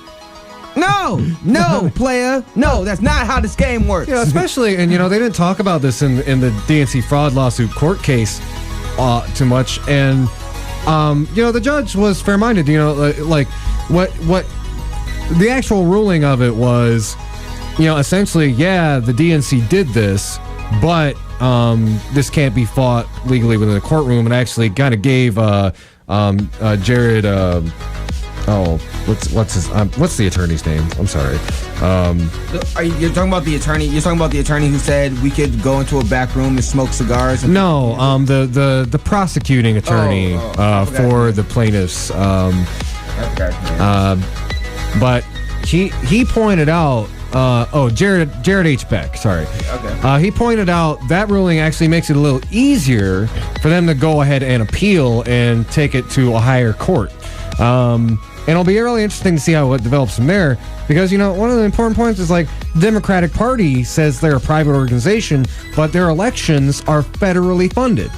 no, player. No, that's not how this game works. Yeah, especially, and they didn't talk about this in the DNC fraud lawsuit court case too much. And the judge was fair-minded. Like what the actual ruling of it was, essentially, yeah, the DNC did this, but this can't be fought legally within the courtroom. And actually kind of gave Jared. What's the attorney's name? I'm sorry. You're talking about the attorney? You're talking about the attorney who said we could go into a back room and smoke cigars? No, the prosecuting attorney for the plaintiffs. But he pointed out. Jared H. Beck. Sorry. Okay. He pointed out that ruling actually makes it a little easier for them to go ahead and appeal and take it to a higher court. And it'll be really interesting to see how it develops from there because, one of the important points is like the Democratic Party says they're a private organization, but their elections are federally funded.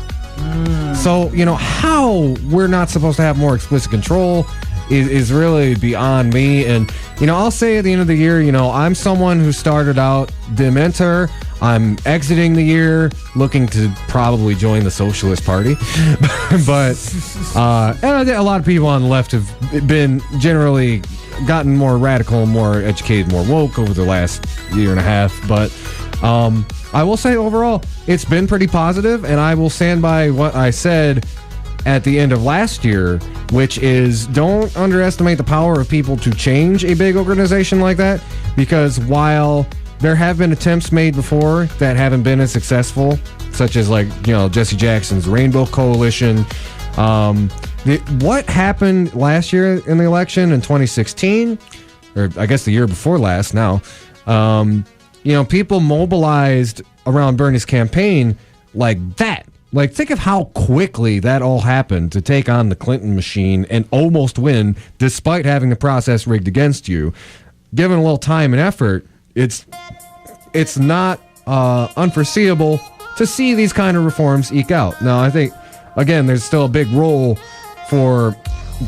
So, how we're not supposed to have more explicit control is really beyond me. And, I'll say at the end of the year, I'm someone who started out Dementor. I'm exiting the year looking to probably join the Socialist Party. But and a lot of people on the left have been generally gotten more radical, more educated, more woke over the last year and a half. But I will say overall, it's been pretty positive, and I will stand by what I said at the end of last year, which is don't underestimate the power of people to change a big organization like that, because while there have been attempts made before that haven't been as successful, such as Jesse Jackson's Rainbow Coalition. What happened last year in the election in 2016, or I guess the year before last now, people mobilized around Bernie's campaign like that. Like, think of how quickly that all happened to take on the Clinton machine and almost win despite having the process rigged against you. Given a little time and effort, it's not unforeseeable to see these kind of reforms eke out. Now, I think, again, there's still a big role for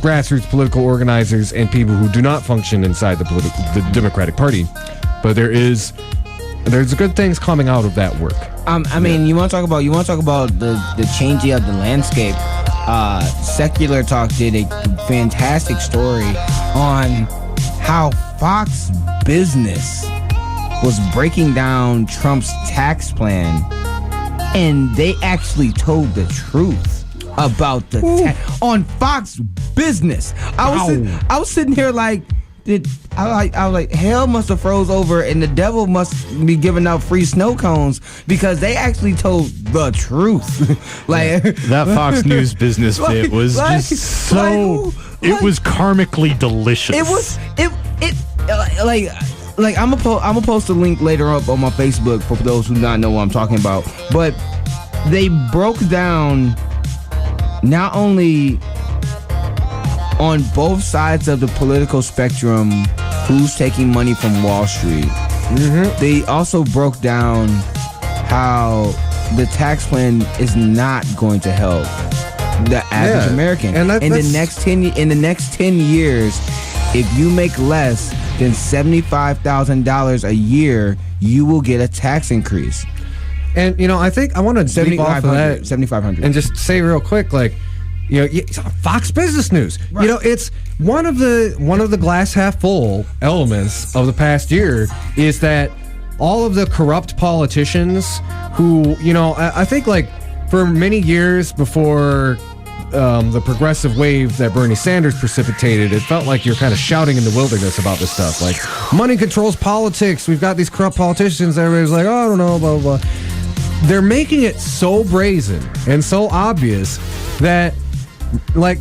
grassroots political organizers and people who do not function inside the Democratic Party. But there's good things coming out of that work. I mean, you want to talk about the changing of the landscape. Secular Talk did a fantastic story on how Fox Business was breaking down Trump's tax plan, and they actually told the truth about the on Fox Business. I was sitting here like, I was like, hell must have froze over, and the devil must be giving out free snow cones because they actually told the truth. That Fox News business bit was just so. It was karmically delicious. I'm gonna post a link later up on my Facebook for those who not know what I'm talking about. But they broke down not only on both sides of the political spectrum who's taking money from Wall Street. Mm-hmm. They also broke down how the tax plan is not going to help the average American. And in the next 10 years, if you make less than $75,000 a year, you will get a tax increase. And, I think I want to leap off of that 7,500. and just say real quick, Fox Business News. Right. It's one of the glass half full elements of the past year is that all of the corrupt politicians who, I think for many years before the progressive wave that Bernie Sanders precipitated, it felt like you're kind of shouting in the wilderness about this stuff. Like, money controls politics. We've got these corrupt politicians. Everybody's like, oh, I don't know, blah, blah, blah. They're making it so brazen and so obvious that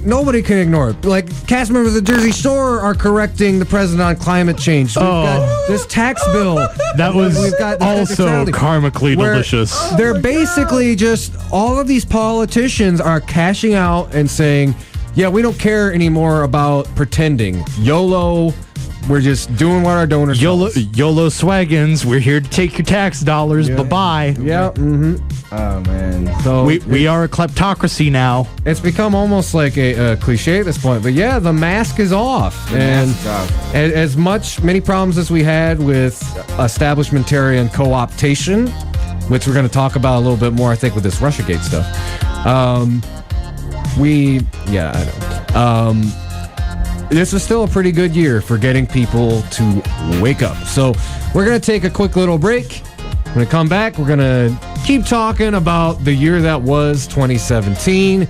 nobody can ignore it. Cast members of the Jersey Shore are correcting the president on climate change. We've got this tax bill. That was We've got also karmically delicious. They're basically just, all of these politicians are cashing out and saying, yeah, we don't care anymore about pretending. YOLO. We're just doing what our donors YOLO swaggins. We're here to take your tax dollars. Yeah. Bye-bye. Yeah. Mm-hmm. Oh, man. So we are a kleptocracy now. It's become almost like a cliche at this point. But yeah, the mask is off. As many problems as we had with establishmentarian co-optation, which we're going to talk about a little bit more, I think, with this RussiaGate stuff. This is still a pretty good year for getting people to wake up. So we're going to take a quick little break. When we come back, we're going to keep talking about the year that was 2017.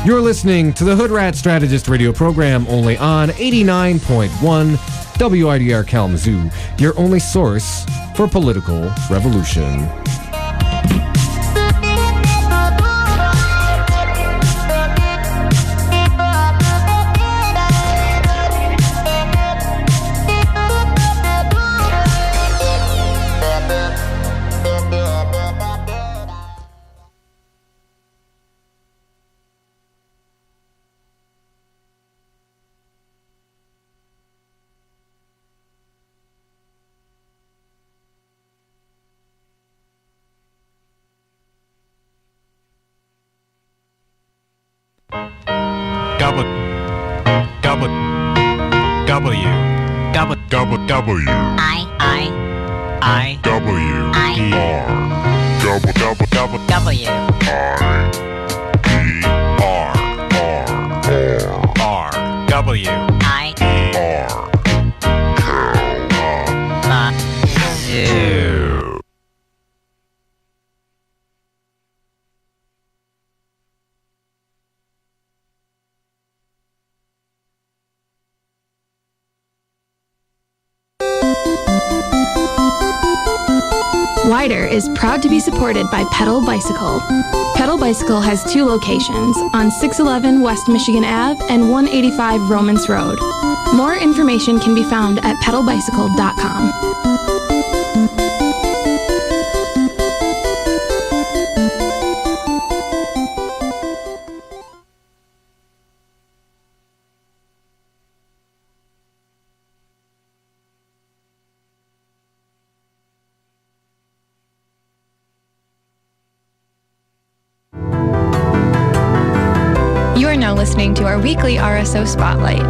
You're listening to the Hoodrat Strategist radio program only on 89.1 WIDR Kalamazoo, your only source for political revolution. WIDR is proud to be supported by Pedal Bicycle. Pedal Bicycle has 2 locations on 611 West Michigan Ave and 185 Romans Road. More information can be found at pedalbicycle.com. You are now listening to our weekly RSO Spotlight.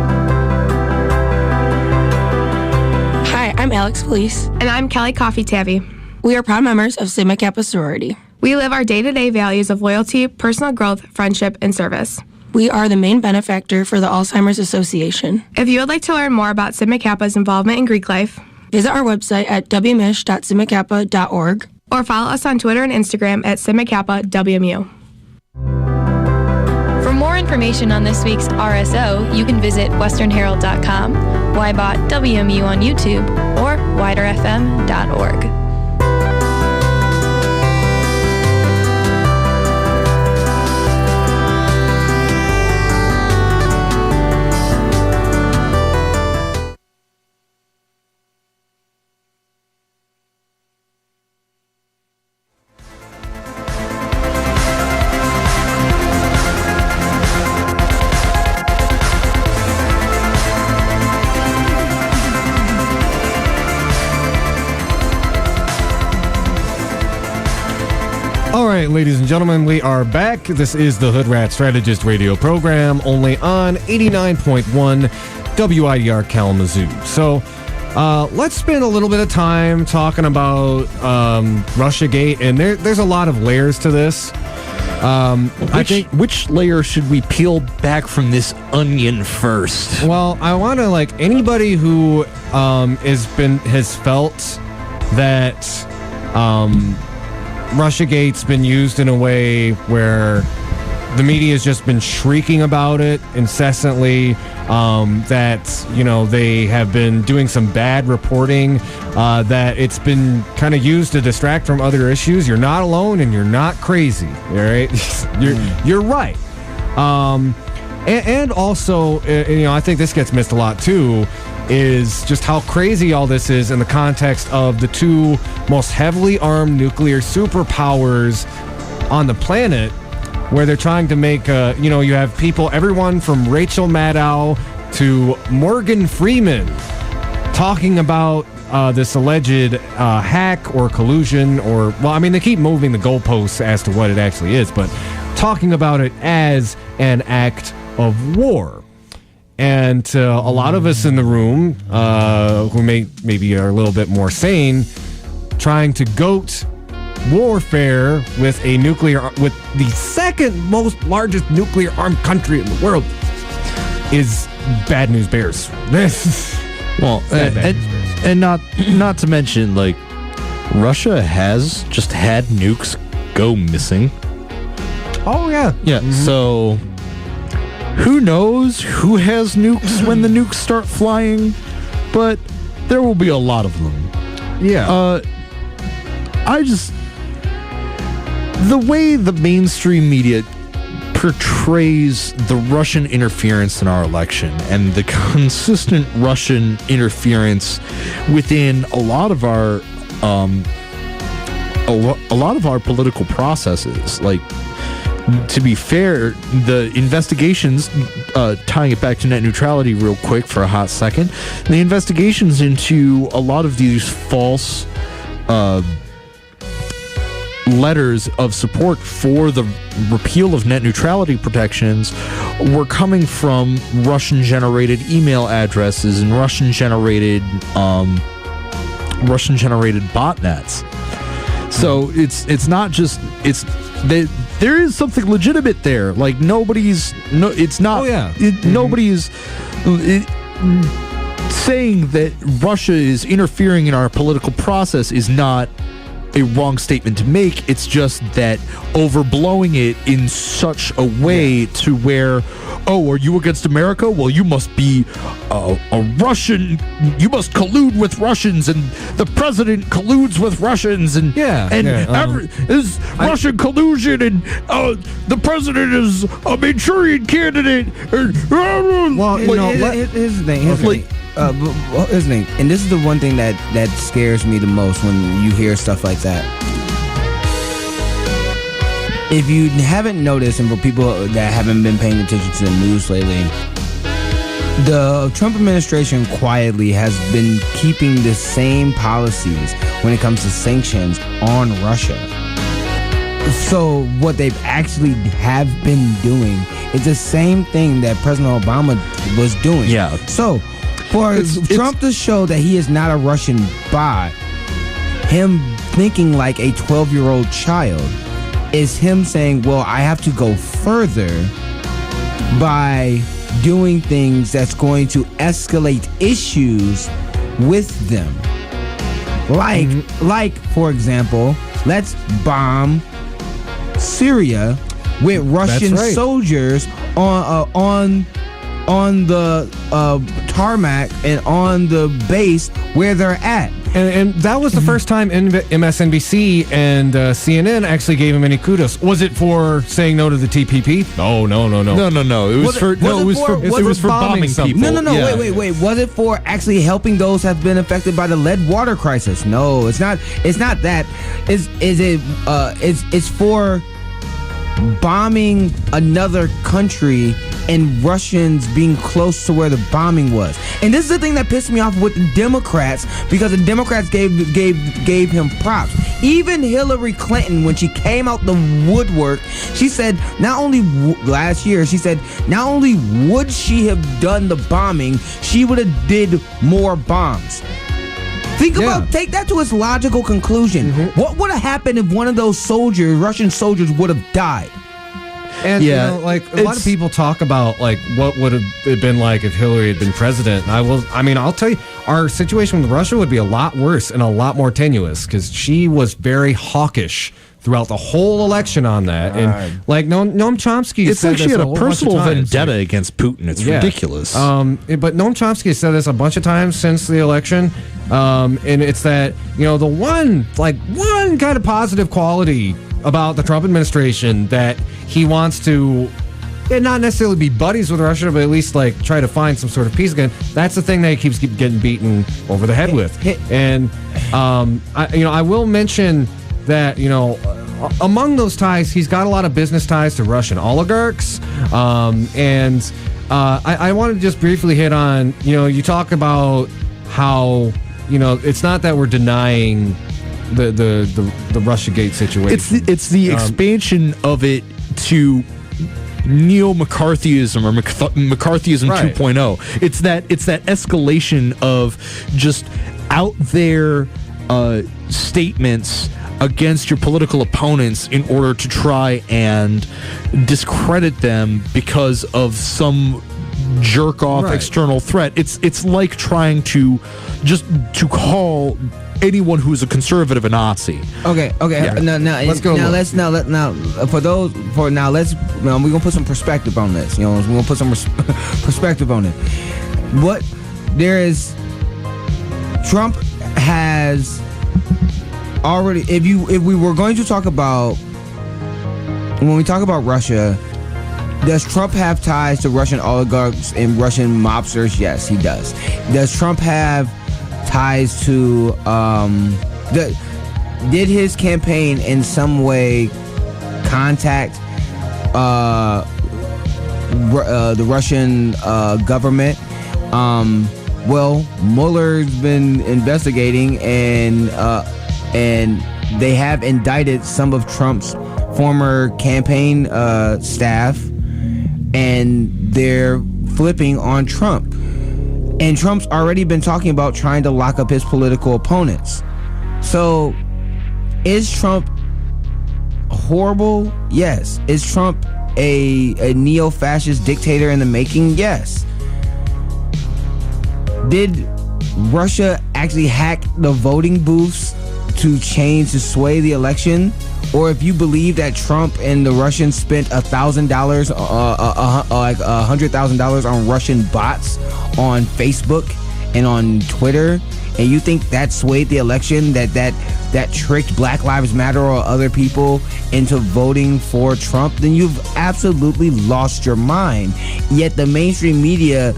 Hi, I'm Alex Felice. And I'm Kelly Coffee Tabby. We are proud members of Sigma Kappa sorority. We live our day-to-day values of loyalty, personal growth, friendship, and service. We are the main benefactor for the Alzheimer's Association. If you would like to learn more about Sigma Kappa's involvement in Greek life, visit our website at wmish.sigmakappa.org or follow us on Twitter and Instagram at Sigma Kappa WMU. For more information on this week's RSO, you can visit westernherald.com, YBOT WMU on YouTube, or widerfm.org. All right, ladies and gentlemen, we are back. This is the Hoodrat Strategist radio program, only on 89.1 WIDR Kalamazoo. So, let's spend a little bit of time talking about RussiaGate, and there's a lot of layers to this. Which layer should we peel back from this onion first? Well, I want to, like, anybody who has felt that RussiaGate's been used in a way where the media has just been shrieking about it incessantly, that, you know, they have been doing some bad reporting, that it's been kind of used to distract from other issues. You're not alone, and you're not crazy, all right? You're right. And also, you know, I think this gets missed a lot too, is just how crazy all this is in the context of the two most heavily armed nuclear superpowers on the planet, where they're trying to make, you know, you have people, everyone from Rachel Maddow to Morgan Freeman, talking about this alleged hack or collusion, or, well, I mean, they keep moving the goalposts as to what it actually is, but talking about it as an act of war. And a lot of us in the room, who maybe are a little bit more sane, trying to goat warfare with with the second most largest nuclear armed country in the world is bad news bears. Well, and not to mention, like, Russia has just had nukes go missing. Oh yeah. So who knows who has nukes when the nukes start flying, but there will be a lot of them. The way the mainstream media portrays the Russian interference in our election and the consistent Russian interference within a lot of our political processes. Like, to be fair, the investigations, tying it back to net neutrality real quick for a hot second, the investigations into a lot of these false letters of support for the repeal of net neutrality protections were coming from Russian-generated email addresses and Russian-generated botnets. So it's not just there is something legitimate there. Like, nobody's saying that Russia is interfering in our political process is not a wrong statement to make. It's just that overblowing it in such a way to where, oh, are you against America? Well, you must be a Russian. You must collude with Russians, and the president colludes with Russians, and is Russian collusion, and the president is a Manchurian candidate. Well, here's the thing. Here's the thing, and this is the one thing that scares me the most when you hear stuff like that. If you haven't noticed, and for people that haven't been paying attention to the news lately, the Trump administration quietly has been keeping the same policies when it comes to sanctions on Russia. So what they've actually have been doing is the same thing that President Obama was doing. Yeah. So for Trump to show that he is not a Russian bot, him thinking like a 12-year-old child, is him saying, well, I have to go further by doing things that's going to escalate issues with them. Like, for example, let's bomb Syria with Russian soldiers on the tarmac and on the base where they're at. And that was the first time MSNBC and CNN actually gave him any kudos. Was it for saying no to the TPP? No. No. It was for bombing people. No. Yeah. Wait. Was it for actually helping those who have been affected by the lead water crisis? No, it's not. It's not that. It's for bombing another country and Russians being close to where the bombing was. And this is the thing that pissed me off with the Democrats, because the Democrats gave him props. Even Hillary Clinton, when she came out the woodwork, she said not only last year, she said not only would she have done the bombing, she would have did more bombs. Take that to its logical conclusion. What would have happened if one of those soldiers, Russian soldiers, would have died? And a lot of people talk about like what would have it been like if Hillary had been president. I'll tell you, our situation with Russia would be a lot worse and a lot more tenuous because she was very hawkish throughout the whole election on that. And like Noam Chomsky, it's like she had a personal vendetta against Putin. It's ridiculous. But Noam Chomsky has said this a bunch of times since the election, and it's that the one kind of positive quality about the Trump administration that he wants to not necessarily be buddies with Russia, but at least like try to find some sort of peace again. That's the thing that he keeps getting beaten over the head with. And I will mention that among those ties, he's got a lot of business ties to Russian oligarchs. And I wanted to just briefly hit on you talk about how it's not that we're denying the RussiaGate situation. It's the expansion of it to neo-McCarthyism or McCarthyism 2.0. It's that escalation of just out there statements against your political opponents in order to try and discredit them because of some jerk-off external threat. It's like trying to call anyone who's a conservative a Nazi. Okay. Yeah. Let's go. We're gonna put some perspective on this. We're gonna put some perspective on it. Trump has already. If we were going to talk about when we talk about Russia, does Trump have ties to Russian oligarchs and Russian mobsters? Yes, he does. Does Trump have ties to did his campaign in some way contact the Russian government? Well, Mueller's been investigating and they have indicted some of Trump's former campaign staff, and they're flipping on Trump. And Trump's already been talking about trying to lock up his political opponents. So, is Trump horrible? Yes. Is Trump a neo-fascist dictator in the making? Yes. Did Russia actually hack the voting booths to sway the election? Or if you believe that Trump and the Russians spent $1,000, like $100,000 on Russian bots on Facebook and on Twitter, and you think that swayed the election, that tricked Black Lives Matter or other people into voting for Trump, then you've absolutely lost your mind. Yet the mainstream media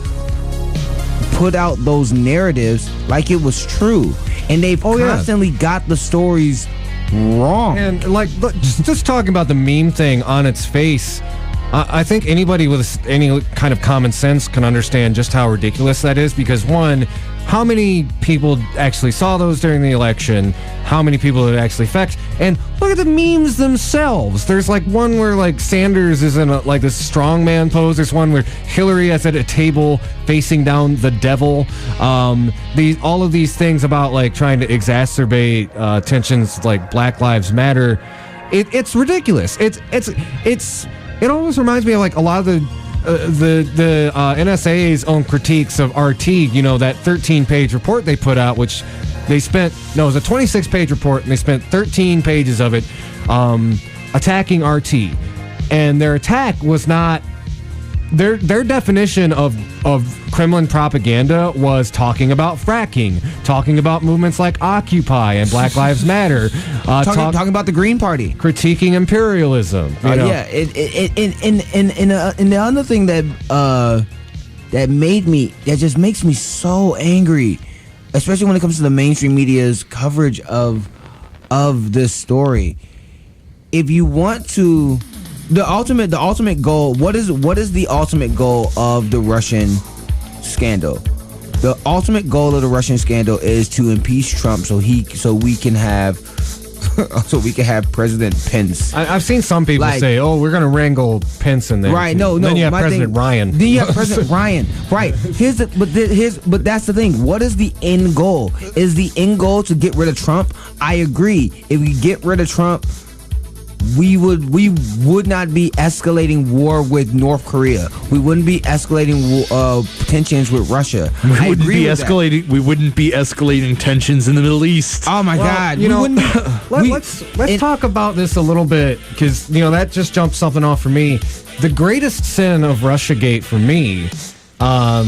put out those narratives like it was true, and they've constantly got the stories wrong. And like just talking about the meme thing on its face, I think anybody with any kind of common sense can understand just how ridiculous that is, because one, how many people actually saw those during the election, how many people it actually affects, and look at the memes themselves. There's like one where like Sanders is in like this strongman pose. There's one where Hillary is at a table facing down the devil. All of these things about like trying to exacerbate tensions like Black Lives Matter. It's ridiculous. It almost reminds me of like a lot of the NSA's own critiques of RT, that 13-page report they put out, which they spent, it was a 26-page report, and they spent 13 pages of it attacking RT. And their attack was not, their definition of Kremlin propaganda was talking about fracking, talking about movements like Occupy and Black Lives Matter, talking about the Green Party, critiquing imperialism. And the other thing that just makes me so angry, especially when it comes to the mainstream media's coverage of this story. If you want to, the ultimate goal, what is the ultimate goal of the Russian scandal? The ultimate goal of the Russian scandal is to impeach Trump so we can have so we can have President Pence. I've seen some people Like- say, "Oh, we're going to wrangle Pence in there." Right? too." No. Then you have my President thing- Ryan. Then you have President Ryan. Right. But that's the thing. What is the end goal? Is the end goal to get rid of Trump? I agree. If we get rid of Trump, we would not be escalating war with North Korea. We wouldn't be escalating tensions with Russia. I agree with that. We wouldn't be escalating tensions in the Middle East. Oh my God! you We know, wouldn't be- let's talk about this a little bit, because that just jumped something off for me. The greatest sin of RussiaGate for me, we're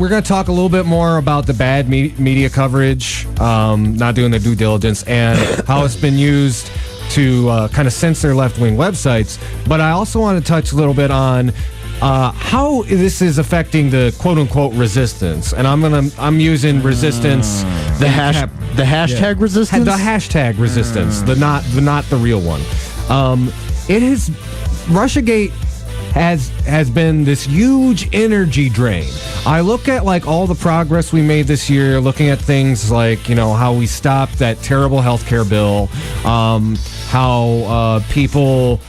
going to talk a little bit more about the bad media coverage, not doing their due diligence, and how it's been used to kind of censor left-wing websites. But I also want to touch a little bit on how this is affecting the quote-unquote resistance. And I'm using resistance, The hashtag resistance. the hashtag resistance, the not the real one. RussiaGate has been this huge energy drain. I look at all the progress we made this year, looking at things like how we stopped that terrible healthcare bill, how people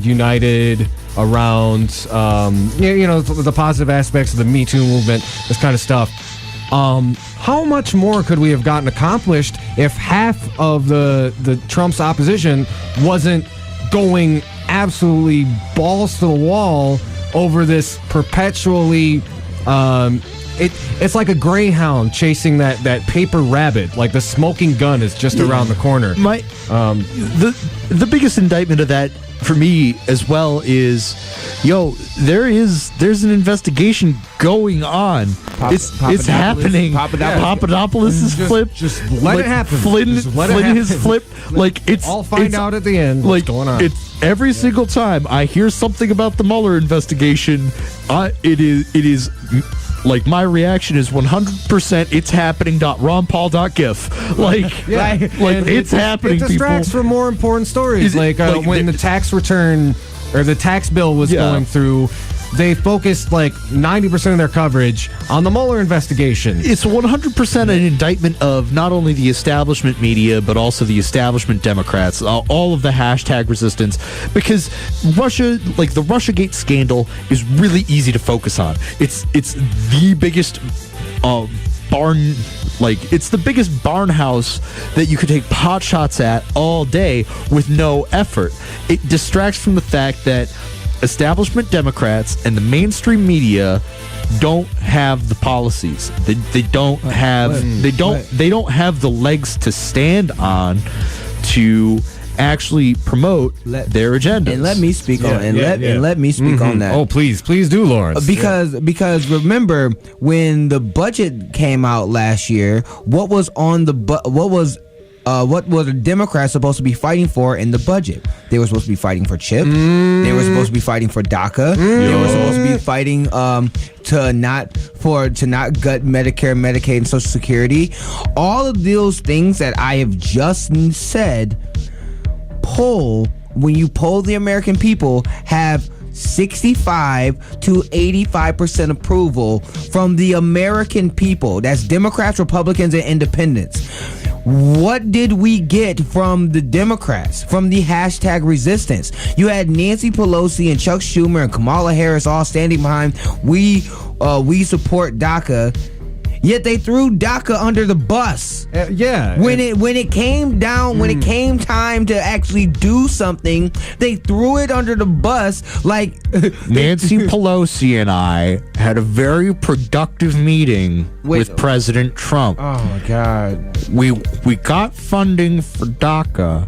united around the positive aspects of the Me Too movement, this kind of stuff. How much more could we have gotten accomplished if half of the Trump's opposition wasn't going absolutely balls to the wall over this perpetually it's like a greyhound chasing that paper rabbit, like the smoking gun is just around the corner. The biggest indictment of that for me as well is, there's an investigation going on. It's happening. Papadopoulos is flipped. Just let it happen. Flynn is flipped. I'll find out at the end what's going on. It's every single time I hear something about the Mueller investigation, it is my reaction is 100%. It's happening. RonPaul.gif. It's happening. It distracts people. from more important stories, when the tax return or the tax bill was going through. They focused 90% of their coverage on the Mueller investigation. It's 100% an indictment of not only the establishment media, but also the establishment Democrats, all of the hashtag resistance, because Russia, the RussiaGate scandal is really easy to focus on. It's the biggest barn, it's the biggest barn house that you could take pot shots at all day with no effort. It distracts from the fact that establishment Democrats and the mainstream media don't have the policies. They don't have the legs to stand on to actually promote their agenda. And let me speak on that. Oh, please do, Lawrence. Because remember when the budget came out last year, what was the Democrats supposed to be fighting for in the budget? They were supposed to be fighting for CHIP. They were supposed to be fighting for DACA. They were supposed to be fighting to not gut Medicare, Medicaid, and Social Security. All of those things that I have just said, when you poll the American people, have 65 to 85% approval from the American people. That's Democrats, Republicans, and Independents. What did we get from the Democrats, from the hashtag resistance? You had Nancy Pelosi and Chuck Schumer and Kamala Harris all standing behind we support DACA, yet they threw DACA under the bus. When it came time to actually do something, they threw it under the bus. Nancy Pelosi and I had a very productive meeting with President Trump. Oh my God. We got funding for DACA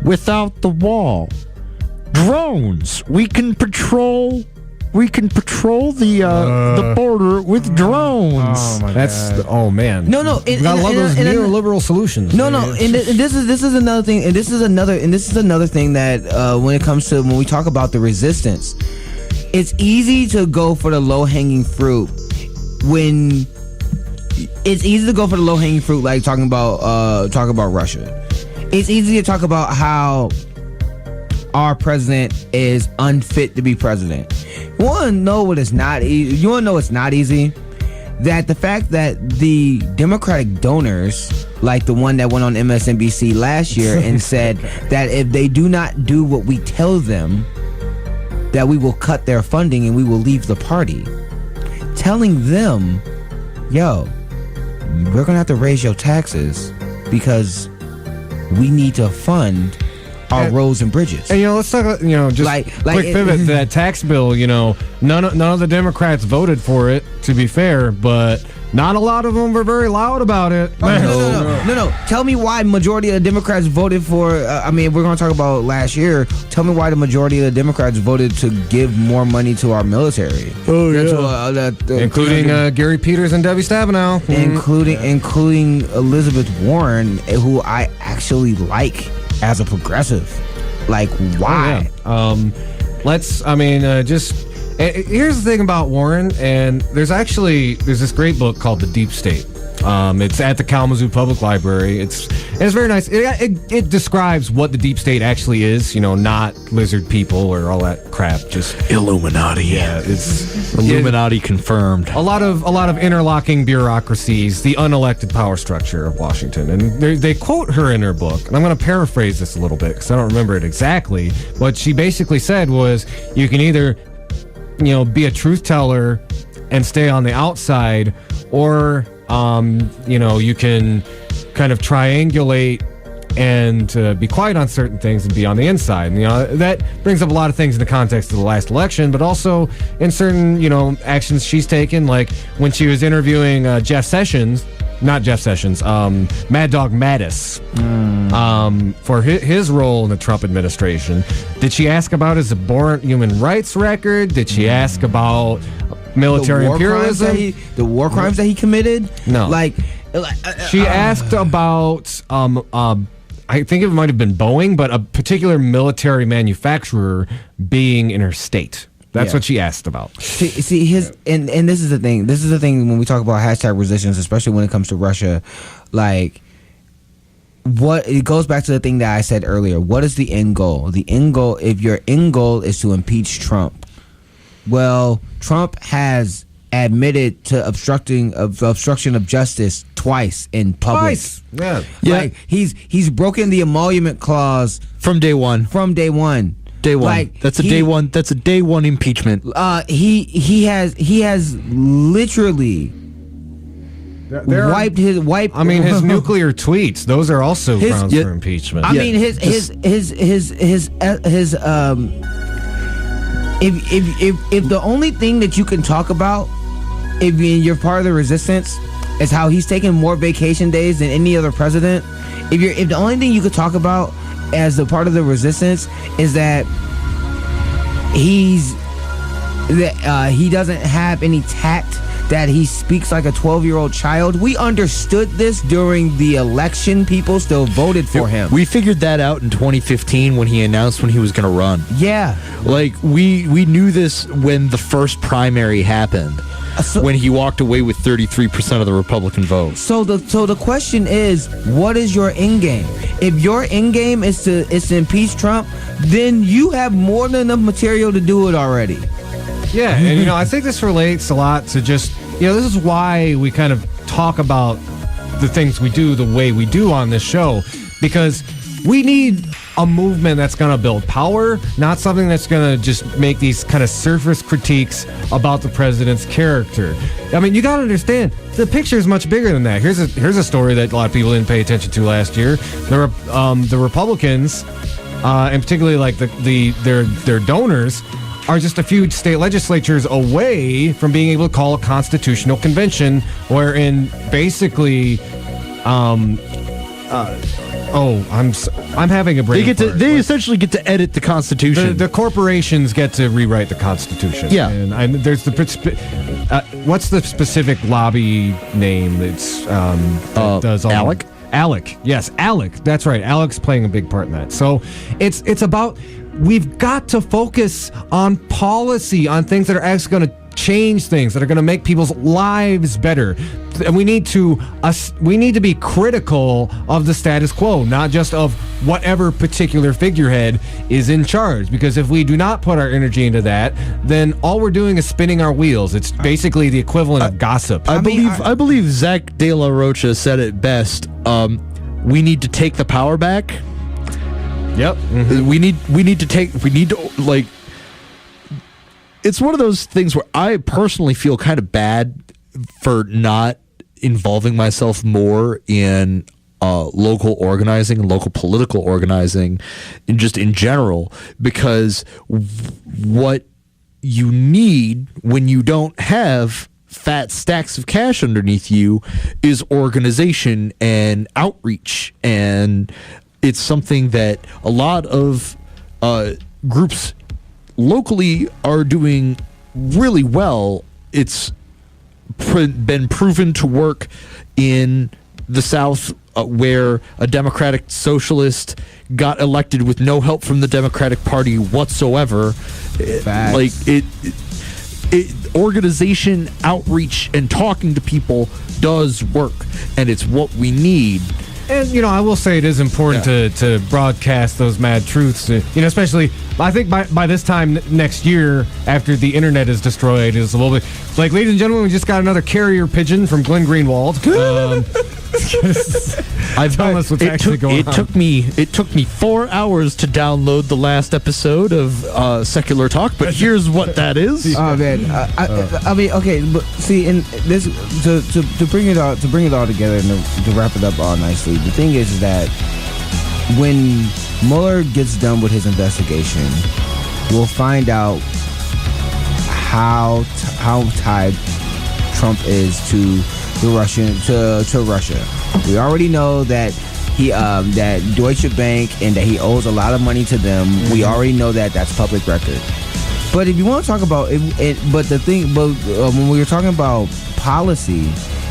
without the wall. Drones. We can patrol the border with drones. Oh my God. Oh man. No. You gotta love those neoliberal solutions. No. And this is another thing. And this is another thing that when we talk about the resistance, it's easy to go for the low hanging fruit like talking about Russia. It's easy to talk about how our president is unfit to be president. You want to know it's not easy? that the fact that the Democratic donors, like the one that went on MSNBC last year and said that if they do not do what we tell them, that we will cut their funding and we will leave the party. Telling them, yo, we're gonna have to raise your taxes because we need to fund our roads and bridges. And let's talk. Just quick pivot to that tax bill. None of the Democrats voted for it. To be fair, but not a lot of them were very loud about it. No. Tell me why majority of the Democrats voted for. If we're gonna talk about last year, tell me why the majority of the Democrats voted to give more money to our military. Oh yeah, including Gary Peters and Debbie Stabenow, including Elizabeth Warren, who I actually like as a progressive. Like, why? Oh, yeah. Here's the thing about Warren, and there's this great book called The Deep State. It's at the Kalamazoo Public Library. It's very nice. It describes what the deep state actually is. Not lizard people or all that crap. Just Illuminati. Yeah, it's Illuminati confirmed. A lot of interlocking bureaucracies, the unelected power structure of Washington, and they quote her in her book. And I'm going to paraphrase this a little bit because I don't remember it exactly. What she basically said was, you can either be a truth teller and stay on the outside, or you can kind of triangulate and be quiet on certain things and be on the inside. And, that brings up a lot of things in the context of the last election, but also in certain, actions she's taken, like when she was interviewing Mad Dog Mattis, for his role in the Trump administration. Did she ask about his abhorrent human rights record? Did she ask about military imperialism? The war crimes that he committed? No. She asked about, I think it might have been Boeing, but a particular military manufacturer being in her state. That's what she asked about. See his and this is the thing. This is the thing when we talk about hashtag resistance, especially when it comes to Russia. What it goes back to the thing that I said earlier. What is the end goal? The end goal, if your end goal is to impeach Trump, well, Trump has admitted to obstruction of justice twice in public. Twice. Yeah. He's broken the emolument clause from day one. Day one. That's a day one impeachment. He has literally wiped his. His nuclear tweets. Those are also grounds for impeachment. If the only thing that you can talk about, if you're part of the resistance, is how he's taken more vacation days than any other president. If the only thing you could talk about as a part of the resistance is that he doesn't have any tact, that he speaks like a 12-year-old child. We understood this during the election. People still voted for him. We figured that out in 2015 when he announced when he was going to run. Yeah. We knew this when the first primary happened. When he walked away with 33% of the Republican vote. So the question is, what is your end game? If your end game is to impeach Trump, then you have more than enough material to do it already. Yeah, and I think this relates a lot to just, this is why we kind of talk about the things we do the way we do on this show, because we need a movement that's going to build power, not something that's going to just make these kind of surface critiques about the president's character. You got to understand, the picture is much bigger than that. Here's a story that a lot of people didn't pay attention to last year. The Republicans, and particularly their donors, are just a few state legislatures away from being able to call a constitutional convention, wherein basically, I'm having a brain. They essentially get to edit the Constitution. The corporations get to rewrite the Constitution. Yeah, and there's what's the specific lobby name? It's that does all ALEC. ALEC, yes, ALEC. That's right. ALEC's playing a big part in that. So it's about. We've got to focus on policy, on things that are actually going to change things, that are going to make people's lives better. and we need to be critical of the status quo, not just of whatever particular figurehead is in charge. Because if we do not put our energy into that, then all we're doing is spinning our wheels. It's basically the equivalent of gossip. I believe Zach De La Rocha said it best. We need to take the power back. Yep. Mm-hmm. We need to like. It's one of those things where I personally feel kind of bad for not involving myself more in local organizing, local political organizing, and just in general, because what you need when you don't have fat stacks of cash underneath you is organization and outreach, and it's something that a lot of groups locally are doing really well. It's been proven to work in the South, where a Democratic socialist got elected with no help from the Democratic Party whatsoever. Like it, organization, outreach, and talking to people does work, and it's what we need. And, I will say it is important to broadcast those mad truths, especially, I think by this time next year, after the internet is destroyed, is a little bit like, ladies and gentlemen, we just got another carrier pigeon from Glenn Greenwald. I've telling us what's actually going on. It took me 4 hours to download the last episode of Secular Talk, but here's what that is. Oh man, I mean, okay, but see, in this to bring it all together and to wrap it up all nicely. The thing is that when Mueller gets done with his investigation, we'll find out how tied Trump is to Russia. We already know that that Deutsche Bank and that he owes a lot of money to them. Mm-hmm. We already know that that's public record. But if you want to talk about it, when we were talking about policy,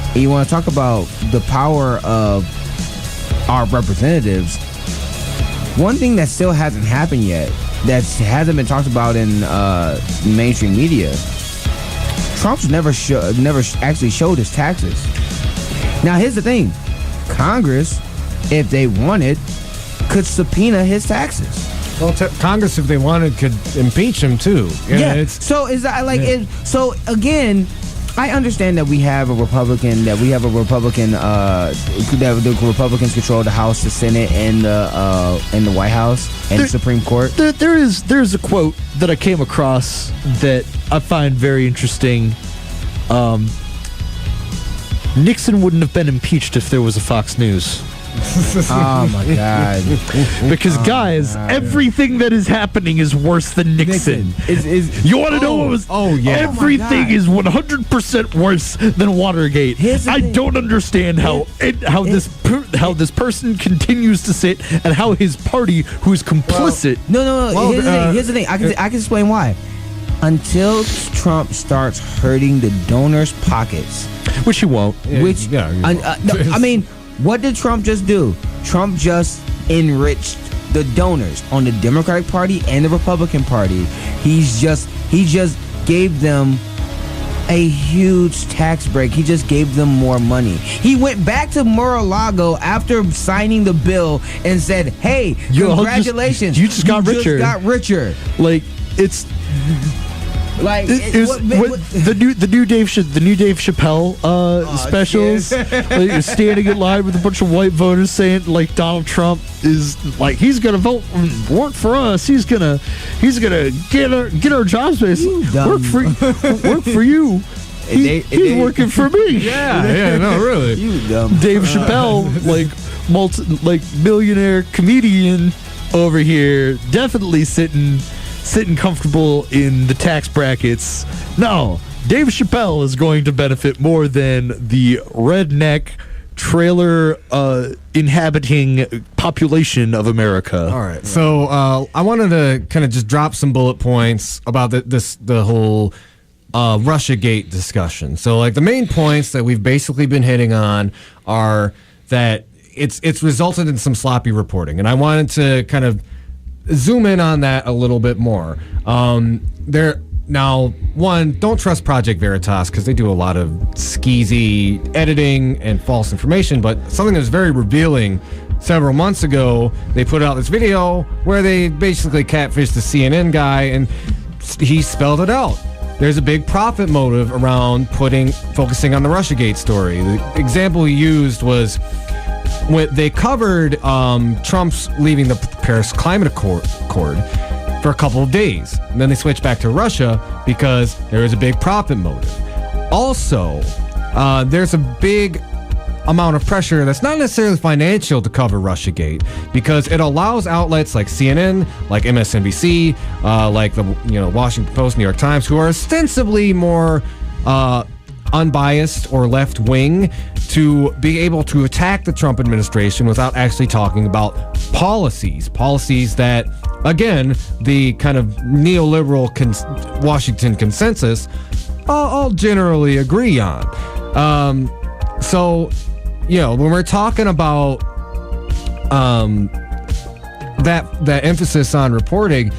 and you want to talk about the power of our representatives, one thing that still hasn't happened yet, that hasn't been talked about in mainstream media, Trump's never actually showed his taxes. Now, here's the thing. Congress, if they wanted, could subpoena his taxes. Well, Congress, if they wanted, could impeach him, too. Yeah. So, is that like... Yeah. So, again... I understand that we have a Republican, that the Republicans control the House, the Senate, and the White House and the Supreme Court. There's a quote that I came across that I find very interesting. Nixon wouldn't have been impeached if there was a Fox News. Oh my God! Because guys, everything that is happening is worse than Nixon. You want to know what was? Oh yeah! Everything is 100% worse than Watergate. I don't understand how this person continues to sit, and how his party, who is complicit. No. Here's the thing. I can explain why. Until Trump starts hurting the donors' pockets, which he won't. I mean. What did Trump just do? Trump just enriched the donors on the Democratic Party and the Republican Party. He just gave them a huge tax break. He just gave them more money. He went back to Mar-a-Lago after signing the bill and said, "Hey, congratulations! You just got richer. Like it's." Like the new Dave Chappelle specials, like, standing in line with a bunch of white voters saying like Donald Trump is like he's gonna work for us. He's gonna get our jobs back. Work for you. He's working for me. Yeah, no, really. You dumb. Dave Chappelle, like millionaire comedian over here, definitely sitting comfortable in the tax brackets. No, Dave Chappelle is going to benefit more than the redneck trailer inhabiting population of America. All right. So I wanted to kind of just drop some bullet points about the whole RussiaGate discussion. So like the main points that we've basically been hitting on are that it's resulted in some sloppy reporting, and I wanted to kind of zoom in on that a little bit more. Now, one, don't trust Project Veritas because they do a lot of skeezy editing and false information, but something that was very revealing several months ago, they put out this video where they basically catfished the CNN guy, and he spelled it out. There's a big profit motive around focusing on the RussiaGate story. The example he used was when they covered Trump's leaving the Paris Climate Accord for a couple of days. And then they switched back to Russia because there was a big profit motive. Also, there's a big amount of pressure that's not necessarily financial to cover RussiaGate because it allows outlets like CNN, like MSNBC, like the Washington Post, New York Times, who are ostensibly more unbiased or left-wing, to be able to attack the Trump administration without actually talking about policies that, again, the kind of neoliberal Washington consensus all generally agree on. So, when we're talking about that emphasis on reporting,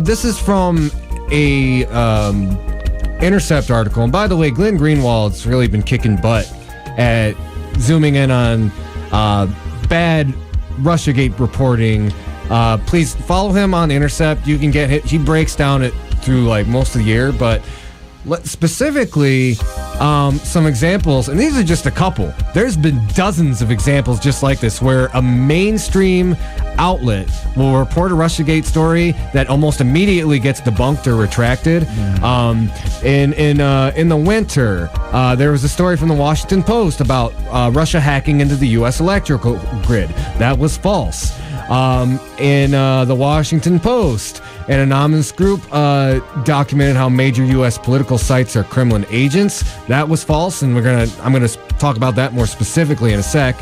this is from a Intercept article. And by the way, Glenn Greenwald's really been kicking butt at zooming in on bad RussiaGate reporting. Please follow him on Intercept. You can get he breaks down it through like most of the year, but specifically some examples, and these are just a couple. There's been dozens of examples just like this where a mainstream outlet will report a RussiaGate story that almost immediately gets debunked or retracted. In the winter, there was a story from the Washington Post about Russia hacking into the U.S. electrical grid. That was false. In the Washington Post, an anonymous group documented how major U.S. political sites are Kremlin agents. That was false, and I'm gonna talk about that more specifically in a sec.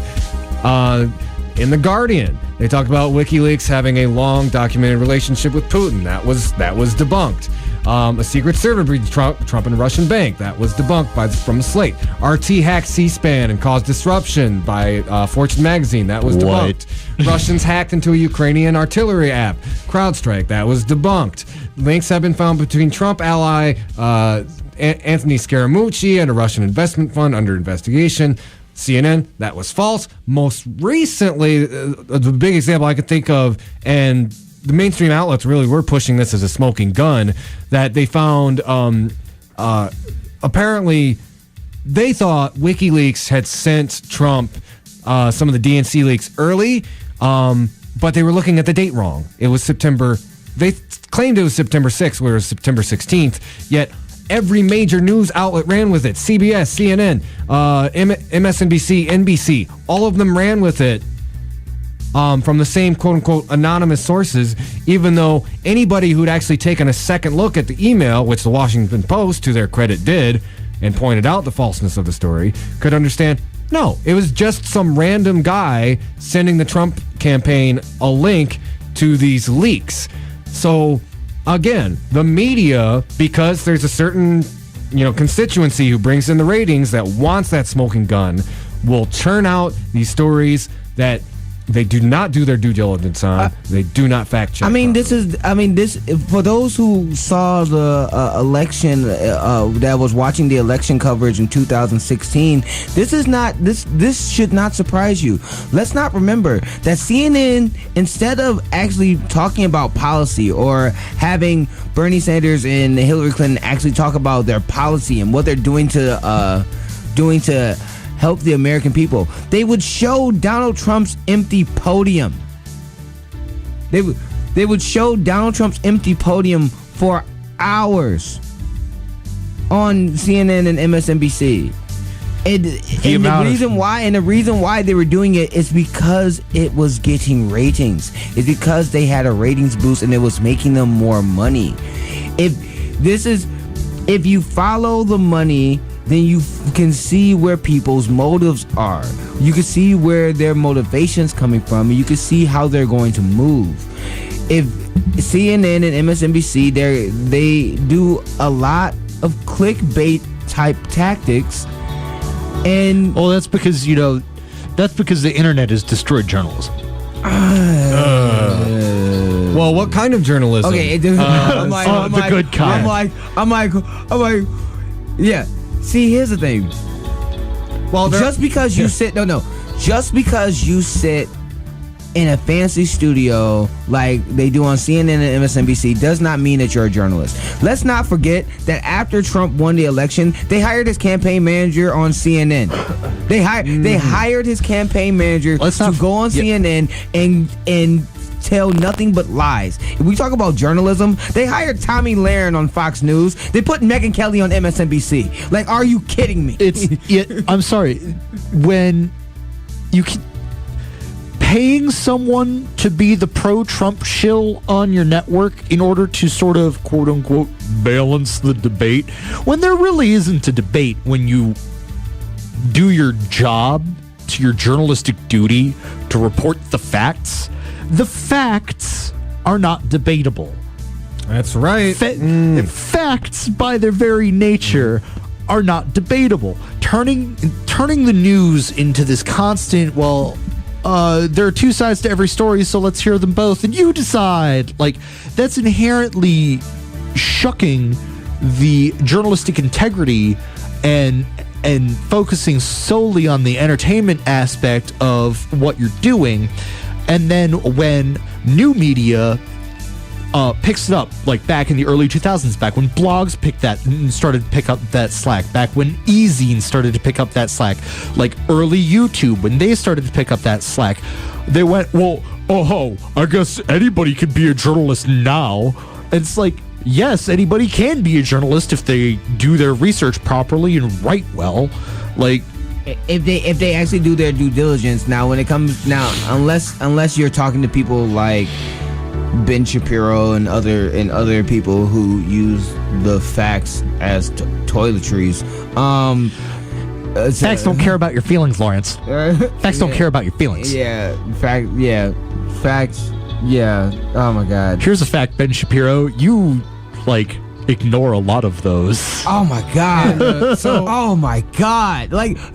In The Guardian, they talked about WikiLeaks having a long documented relationship with Putin. That was debunked. A Secret Service breached Trump and a Russian bank. That was debunked from the Slate. RT hacked C-SPAN and caused disruption by Fortune magazine. That was debunked. Russians hacked into a Ukrainian artillery app. CrowdStrike. That was debunked. Links have been found between Trump ally Anthony Scaramucci and a Russian investment fund under investigation. CNN, that was false. Most recently, the big example I could think of, and the mainstream outlets really were pushing this as a smoking gun, that they found apparently they thought WikiLeaks had sent Trump some of the DNC leaks early, but they were looking at the date wrong. It was September. They claimed it was September 6th, where it was September 16th, yet every major news outlet ran with it. CBS, CNN, MSNBC, NBC, all of them ran with it from the same quote-unquote anonymous sources, even though anybody who'd actually taken a second look at the email, which the Washington Post, to their credit, did, and pointed out the falseness of the story, could understand, no, it was just some random guy sending the Trump campaign a link to these leaks. So, again, the media, because there's a certain, constituency who brings in the ratings that wants that smoking gun, will churn out these stories that they do not do their due diligence on. They do not fact check. This for those who saw the election, that was watching the election coverage in 2016. This should not surprise you. Let's not remember that CNN, instead of actually talking about policy or having Bernie Sanders and Hillary Clinton actually talk about their policy and what they're doing to help the American people, they would show Donald Trump's empty podium. They would show Donald Trump's empty podium for hours on CNN and MSNBC. And the reason why they were doing it is because it was getting ratings. It's because they had a ratings boost and it was making them more money. If you follow the money, then you can see where people's motives are. You can see where their motivation's coming from, and you can see how they're going to move. If CNN and MSNBC, they do a lot of clickbait type tactics, and that's because the internet has destroyed journalism. Well, what kind of journalism? Okay, I'm like, good kind. I'm like, yeah. See, here's the thing. Well, Just because you sit in a fancy studio like they do on CNN and MSNBC does not mean that you're a journalist. Let's not forget that after Trump won the election, they hired his campaign manager on CNN. They hired his campaign manager to go on CNN and tell nothing but lies. If we talk about journalism, they hired Tommy Lahren on Fox News. They put Megyn Kelly on MSNBC. Like, are you kidding me? I'm sorry. When you can, paying someone to be the pro-Trump shill on your network in order to sort of, quote-unquote, balance the debate, when there really isn't a debate when you do your job to your journalistic duty to report the facts are not debatable. That's right. Facts, by their very nature, are not debatable. Turning the news into this constant, there are two sides to every story, so let's hear them both, and you decide. Like, that's inherently shucking the journalistic integrity and focusing solely on the entertainment aspect of what you're doing. And then when new media picks it up, like back in the early 2000s, back when blogs started to pick up that slack, back when e-zine started to pick up that slack, like early YouTube, when they started to pick up that slack, they went, I guess anybody could be a journalist now. And it's like, yes, anybody can be a journalist if they do their research properly and write well. Like, if they actually do their due diligence. Now, when it comes unless you're talking to people like Ben Shapiro and other people who use the facts as toiletries. Facts don't care about your feelings, Lawrence. Facts don't care about your feelings. Facts. Yeah. Oh my God. Here's a fact, Ben Shapiro. You ignore a lot of those. Oh my God. Oh my God. Like, I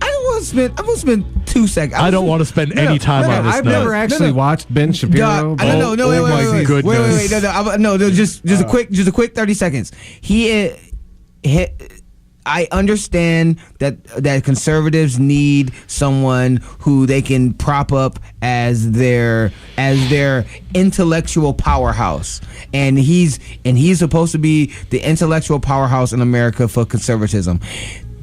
don't want to spend 2 seconds. I don't want to spend any time on this. I've never actually watched Ben Shapiro. Wait. Just a quick 30 seconds. I understand that conservatives need someone who they can prop up as their intellectual powerhouse, and he's supposed to be the intellectual powerhouse in America for conservatism.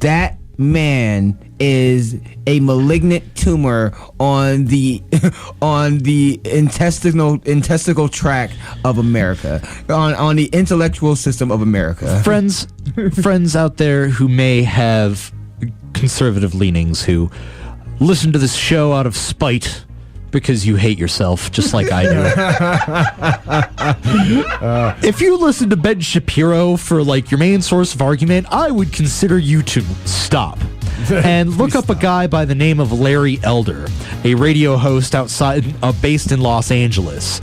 That man is a malignant tumor on the intestinal tract of America, on the intellectual system of America. Friends out there who may have conservative leanings, who listen to this show out of spite because you hate yourself just like I do. If you listen to Ben Shapiro for your main source of argument, I would consider you to stop and look up a guy by the name of Larry Elder, a radio host based in Los Angeles.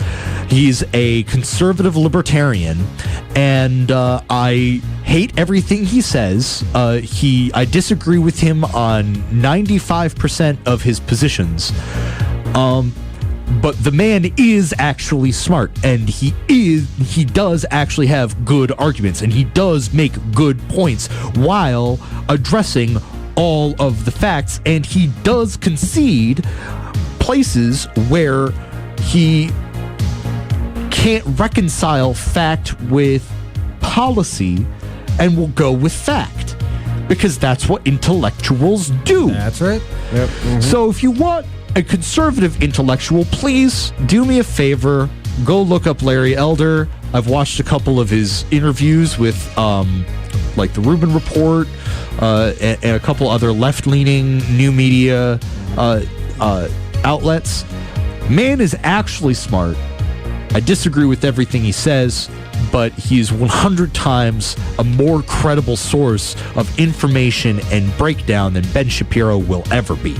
He's a conservative libertarian, and I hate everything he says. I disagree with him on 95% of his positions. But the man is actually smart, and he does actually have good arguments, and he does make good points while addressing all of the facts, and he does concede places where he can't reconcile fact with policy and will go with fact, because that's what intellectuals do. That's right. Yep. Mm-hmm. So if you want a conservative intellectual, please do me a favor, go look up Larry Elder. I've watched a couple of his interviews with the Rubin Report and a couple other left-leaning new media outlets. Man is actually smart. I disagree with everything he says, but he's 100 times a more credible source of information and breakdown than Ben Shapiro will ever be.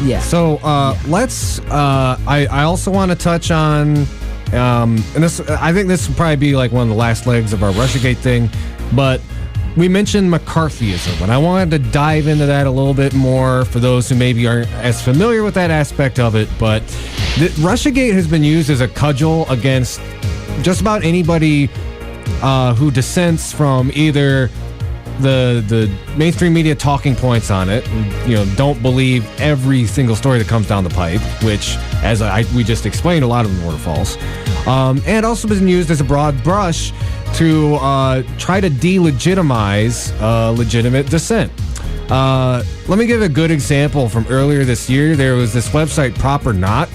Yeah. So let's. I also want to touch on, and this. I think this will probably be one of the last legs of our RussiaGate thing, but we mentioned McCarthyism, and I wanted to dive into that a little bit more for those who maybe aren't as familiar with that aspect of it. But RussiaGate has been used as a cudgel against just about anybody who dissents from either the mainstream media talking points on it, don't believe every single story that comes down the pipe, which, as we just explained, a lot of them were false, and also been used as a broad brush to try to delegitimize legitimate dissent. Let me give a good example from earlier this year. There was this website, Propaganda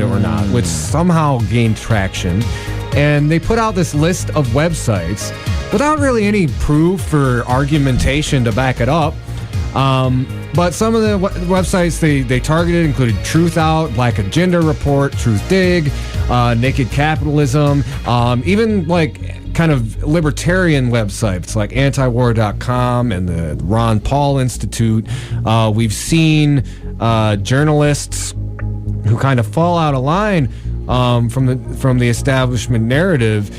or Not, which somehow gained traction, and they put out this list of websites without really any proof or argumentation to back it up. But some of the websites they targeted included Truth Out, Black Agenda Report, Truth Dig, Naked Capitalism, even like kind of libertarian websites like antiwar.com and the Ron Paul Institute. We've seen journalists who kind of fall out of line from the establishment narrative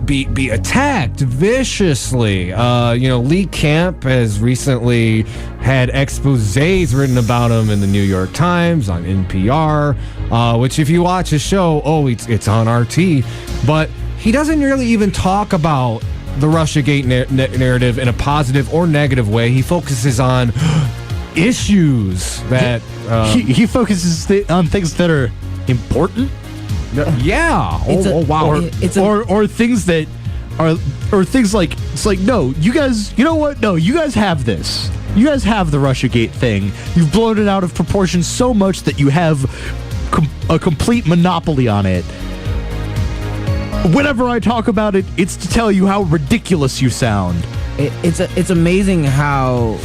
be attacked viciously. Lee Camp has recently had exposés written about him in the New York Times, on NPR, which if you watch his show, it's on RT, but he doesn't really even talk about the RussiaGate narrative in a positive or negative way. He focuses on issues that... he focuses on things that are important. Yeah. Wow. Or things that are things like, it's like, no, you guys, you know what? No, you guys have this. You guys have the RussiaGate thing. You've blown it out of proportion so much that you have a complete monopoly on it. Whenever I talk about it, it's to tell you how ridiculous you sound. It's amazing how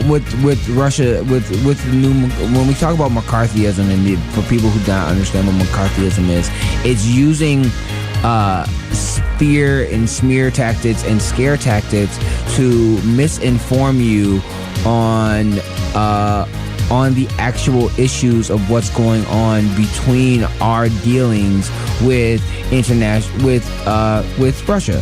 with Russia, with the new, when we talk about McCarthyism, and for people who don't understand what McCarthyism is, it's using fear and smear tactics and scare tactics to misinform you on the actual issues of what's going on between our dealings with Russia.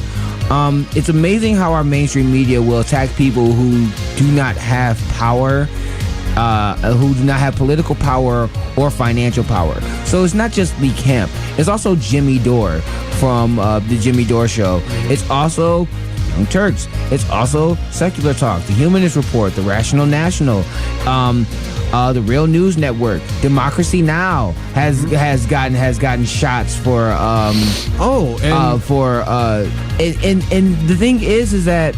It's amazing how our mainstream media will attack people who do not have power, who do not have political power or financial power. So it's not just Lee Camp. It's also Jimmy Dore from the Jimmy Dore Show. It's also Young Turks. It's also Secular Talk, The Humanist Report, The Rational National, the Real News Network, Democracy Now! has gotten shots for and the thing is that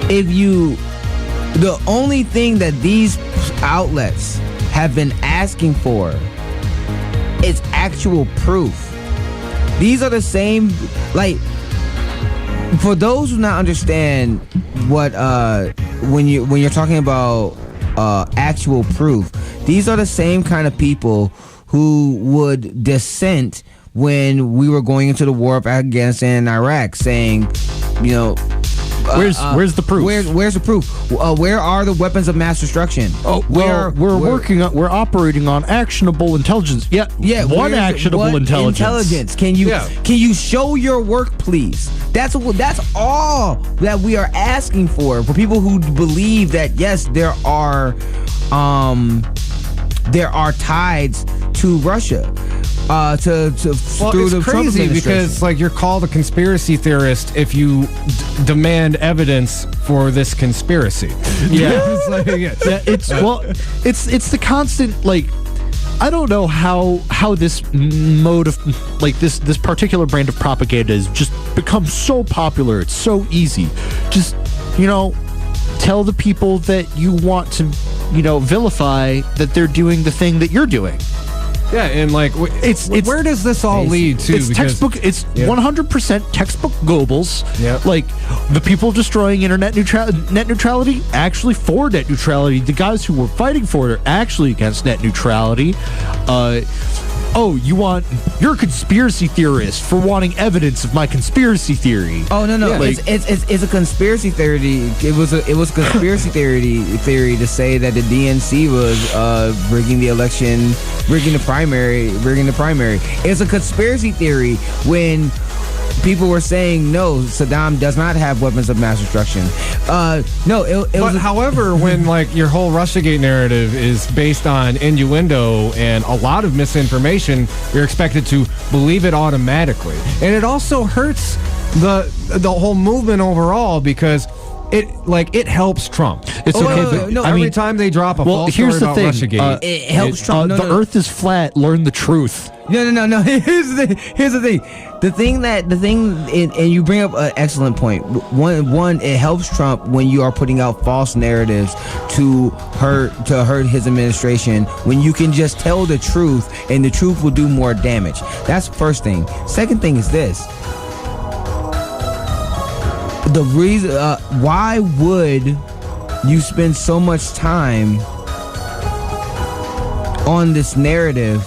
the only thing that these outlets have been asking for is actual proof. These are the same, like, for those who not understand what when you're talking about actual proof, these are the same kind of people who would dissent when we were going into the war of Afghanistan and Iraq, saying, where's the proof? Where's the proof? Where are the weapons of mass destruction? We're operating on actionable intelligence. Yeah. What actionable intelligence? Can you show your work, please? That's all that we are asking for people who believe that yes, there are ties to Russia. It's crazy because you're called a conspiracy theorist if you demand evidence for this conspiracy. Yeah, it's the constant, I don't know how this mode of this particular brand of propaganda has just become so popular. It's so easy. Just tell the people that you want to vilify that they're doing the thing that you're doing. Yeah, and it's where does this all lead to? It's textbook. It's 100% textbook Goebbels. Yeah, the people destroying net neutrality actually for net neutrality. The guys who were fighting for it are actually against net neutrality. You're a conspiracy theorist for wanting evidence of my conspiracy theory. Oh no, yeah. It's a conspiracy theory. It was a conspiracy theory to say that the DNC was rigging the election, rigging the primary. It's a conspiracy theory when people were saying no, Saddam does not have weapons of mass destruction. However, when like your whole RussiaGate narrative is based on innuendo and a lot of misinformation, you're expected to believe it automatically, and it also hurts the whole movement overall because it helps Trump. It's okay, but every time they drop a false story about RussiaGate, it helps Trump. The Earth is flat. Learn the truth. No. Here's the thing. And you bring up an excellent point. One, it helps Trump when you are putting out false narratives to hurt his administration. When you can just tell the truth, and the truth will do more damage. That's the first thing. Second thing is this. The reason why would you spend so much time on this narrative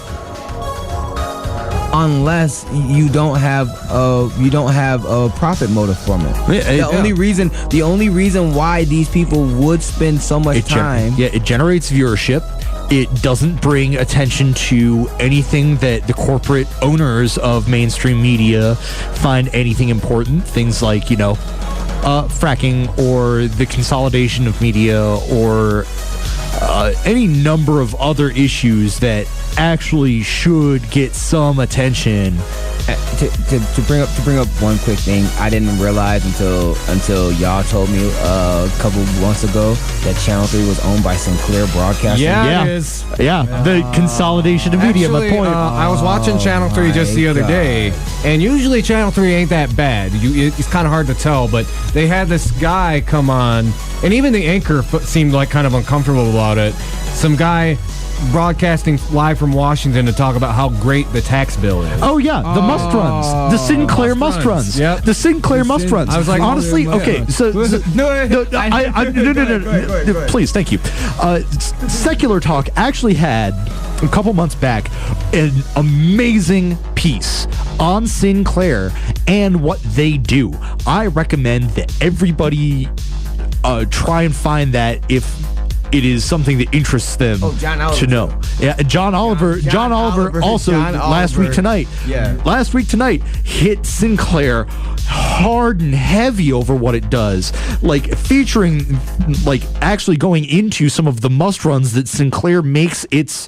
unless you don't have a profit motive from it? The only reason why these people would spend so much time. It generates viewership. It doesn't bring attention to anything that the corporate owners of mainstream media find anything important. Things like, fracking or the consolidation of media or any number of other issues that actually should get some attention. To bring up one quick thing, I didn't realize until y'all told me a couple months ago that Channel 3 was owned by Sinclair Broadcasting. Yeah, it is. Yeah, the consolidation of media. Actually, my point. I was watching Channel 3 just the other day, and usually Channel 3 ain't that bad. It's kind of hard to tell, but they had this guy come on, and even the anchor seemed like kind of uncomfortable about it. Some guy broadcasting live from Washington to talk about how great the tax bill is. Oh yeah, the must runs, the Sinclair must runs. Yep. The Sinclair must runs. I was like, honestly, okay. So no, please, thank you. Secular Talk actually had a couple months back an amazing piece on Sinclair and what they do. I recommend that everybody try and find that if it is something that interests them to know. Yeah, John Oliver also last week tonight hit Sinclair hard and heavy over what it does, like featuring, like actually going into some of the must runs that Sinclair makes its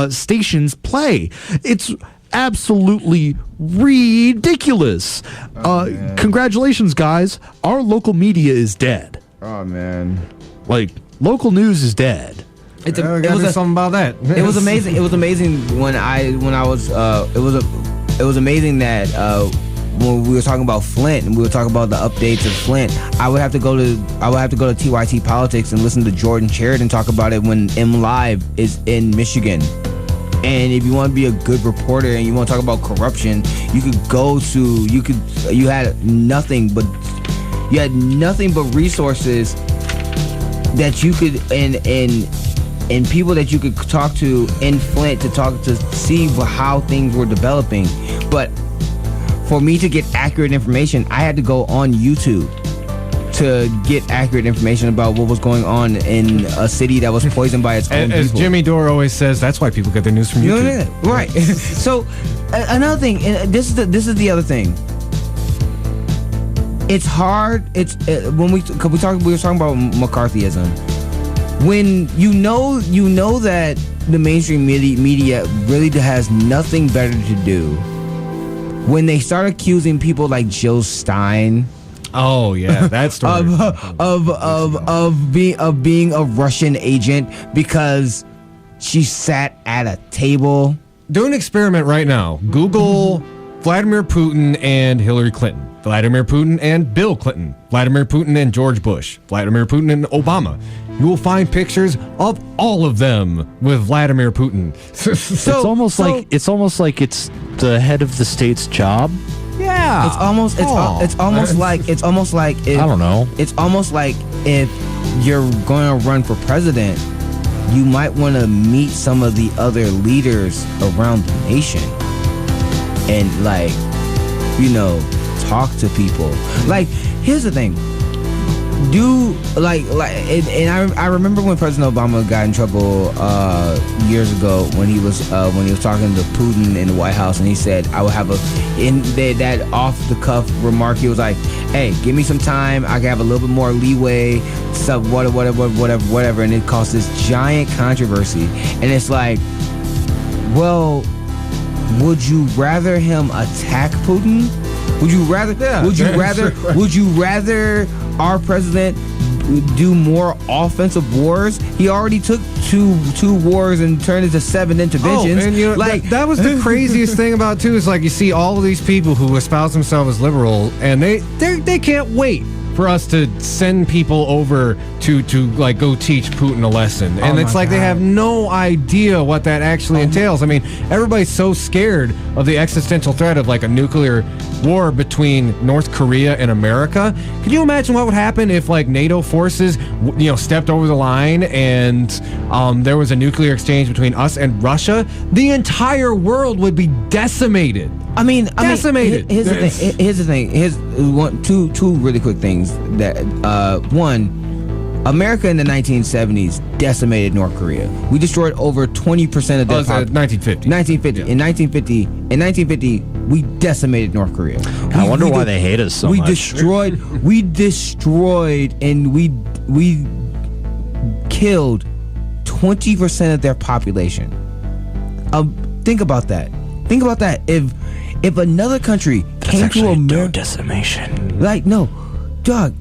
stations play. It's absolutely ridiculous. Congratulations, guys. Our local media is dead. Oh man, local news is dead. It was something about that. It was amazing. It was amazing when I was. It was amazing that when we were talking about Flint and we were talking about the updates of Flint, I would have to go to TYT Politics and listen to Jordan Sheridan talk about it when M Live is in Michigan. And if you want to be a good reporter and you want to talk about corruption, you had nothing but resources that you could and people that you could talk to in Flint to see how things were developing. But for me to get accurate information, I had to go on YouTube to get accurate information about what was going on in a city that was poisoned by its own people. As Jimmy Dore always says, that's why people get their news from YouTube. Right. So another thing, and this is the other thing. It's hard. When we were talking about McCarthyism. When you know that the mainstream media really has nothing better to do. When they start accusing people like Jill Stein. Oh yeah, that story of being a Russian agent because she sat at a table. Do an experiment right now. Google Vladimir Putin and Hillary Clinton. Vladimir Putin and Bill Clinton. Vladimir Putin and George Bush. Vladimir Putin and Obama. You will find pictures of all of them with Vladimir Putin. It's almost like it's the head of the state's job. Yeah. It's almost like if, I don't know. It's almost like if you're going to run for president, you might want to meet some of the other leaders around the nation and talk to people. Like, here's the thing. I remember when President Obama got in trouble years ago when he was talking to Putin in the White House, and he said, "I will have that off the cuff remark." He was like, "Hey, give me some time. I can have a little bit more leeway, stuff, whatever." And it caused this giant controversy. And it's like, well, would you rather him attack Putin? Would you rather our president do more offensive wars? He already took two wars and turned into 7 interventions. Oh, and that was the craziest thing about too, is like you see all of these people who espouse themselves as liberal, and they can't wait for us to send people over to like go teach Putin a lesson. And it's like they have no idea what that actually entails. I mean, everybody's so scared of the existential threat of like a nuclear war between North Korea and America. Can you imagine what would happen if like NATO forces stepped over the line and there was a nuclear exchange between us and Russia? The entire world would be decimated. Decimated. Here's the thing. Here's two really quick things. That one, America in the 1970s decimated North Korea. We destroyed over 20% of their population. 1950. 1950. Yeah. In 1950, we decimated North Korea. I wonder why they hate us so much. We destroyed, and we killed 20% of their population. Think about that. If another country came to America, decimation. Like, no, dog.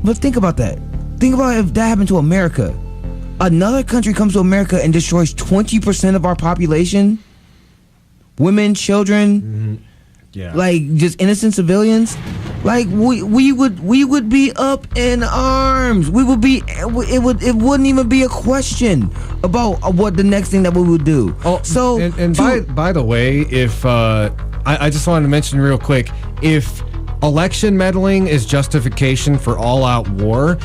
But think about that. Think about if that happened to America. Another country comes to America and destroys 20% of our population. Women, children, like just innocent civilians. Like we would be up in arms. We would be. It wouldn't even be a question about what the next thing that we would do. Oh, so by the way, if I just wanted to mention real quick, if election meddling is justification for all-out war,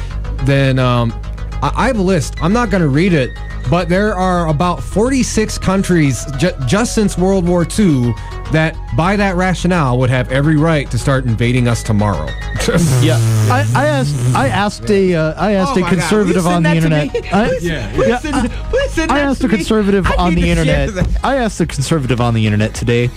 then I have a list. I'm not going to read it, but there are about 46 countries just since World War II that, by that rationale, would have every right to start invading us tomorrow. Yeah, I asked a conservative on the internet. I asked a conservative on the internet. I asked a conservative on the internet today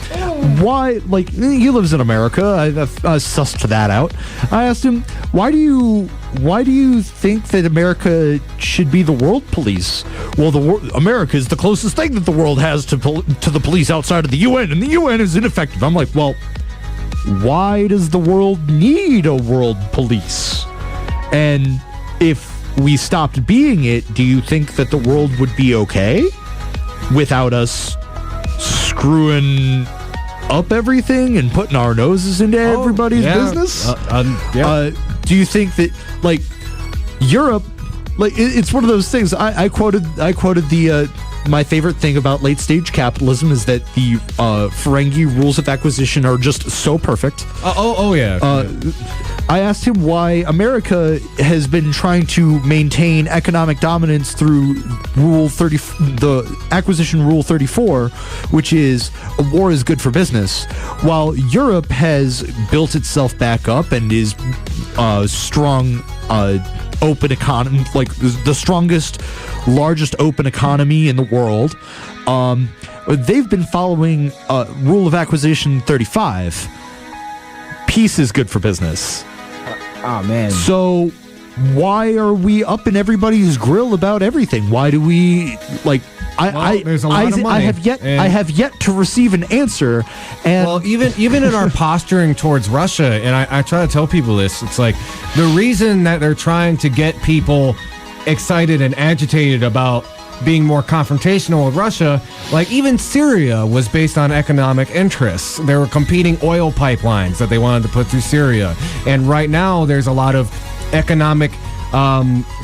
why, like, he lives in America. I sussed that out. I asked him, why do you think that America should be the world police? Well, America is the closest thing that the world has to the police outside of the UN, and the UN is ineffective. I'm like, well, why does the world need a world police? And if we stopped being it, do you think that the world would be okay without us screwing up everything and putting our noses into everybody's business? Do you think that, like, Europe, like, it's one of those things? I quoted the my favorite thing about late stage capitalism is that the Ferengi rules of acquisition are just so perfect. I asked him why America has been trying to maintain economic dominance through the acquisition rule 34, which is a war is good for business, while Europe has built itself back up and is strong, open economy, like the strongest, largest open economy in the world. They've been following rule of acquisition 35. Peace is good for business. Oh, man. So why are we up in everybody's grill about everything? Why do we, like, there's a lot of money. I have yet to receive an answer. And well, even in our posturing towards Russia, and I try to tell people this, it's like the reason that they're trying to get people excited and agitated about being more confrontational with Russia, like even Syria was based on economic interests. There were competing oil pipelines that they wanted to put through Syria. And right now there's a lot of economic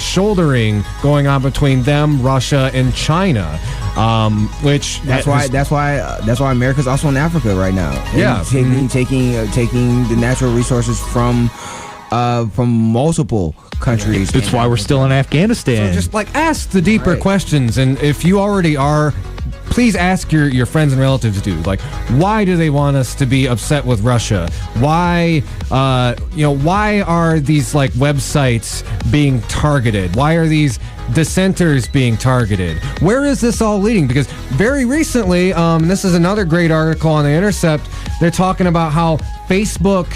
shouldering going on between them, Russia, and China, which that's why America's also in Africa right now. Yeah, taking the natural resources from multiple countries. That's why we're still in Afghanistan. So just like ask the deeper questions, and if you already are please ask your friends and relatives, dude. Like, why do they want us to be upset with Russia? Why, why are these like websites being targeted? Why are these dissenters being targeted? Where is this all leading? Because very recently, this is another great article on The Intercept, they're talking about how Facebook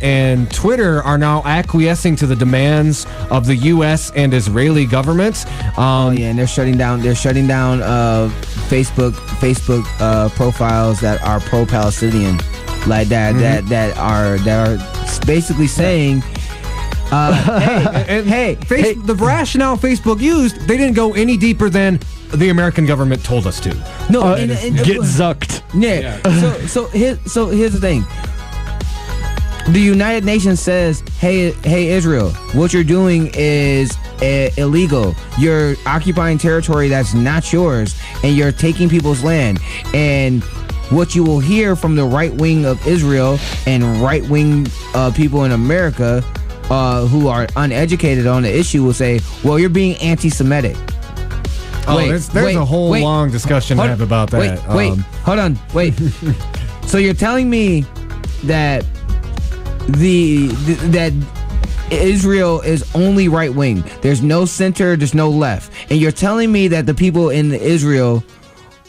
and Twitter are now acquiescing to the demands of the U.S. and Israeli governments. And they're shutting down Facebook profiles that are pro-Palestinian, like that that are basically saying. The rationale Facebook used, they didn't go any deeper than the American government told us to. No, get zucked. Yeah. So here's the thing. The United Nations says, hey Israel, what you're doing is illegal. You're occupying territory that's not yours, and you're taking people's land. And what you will hear from the right wing of Israel and right wing people in America who are uneducated on the issue will say, well, you're being anti-Semitic. There's a whole long discussion to have about that. Hold on. So you're telling me that that Israel is only right wing. There's no center, there's no left. And you're telling me that the people in Israel,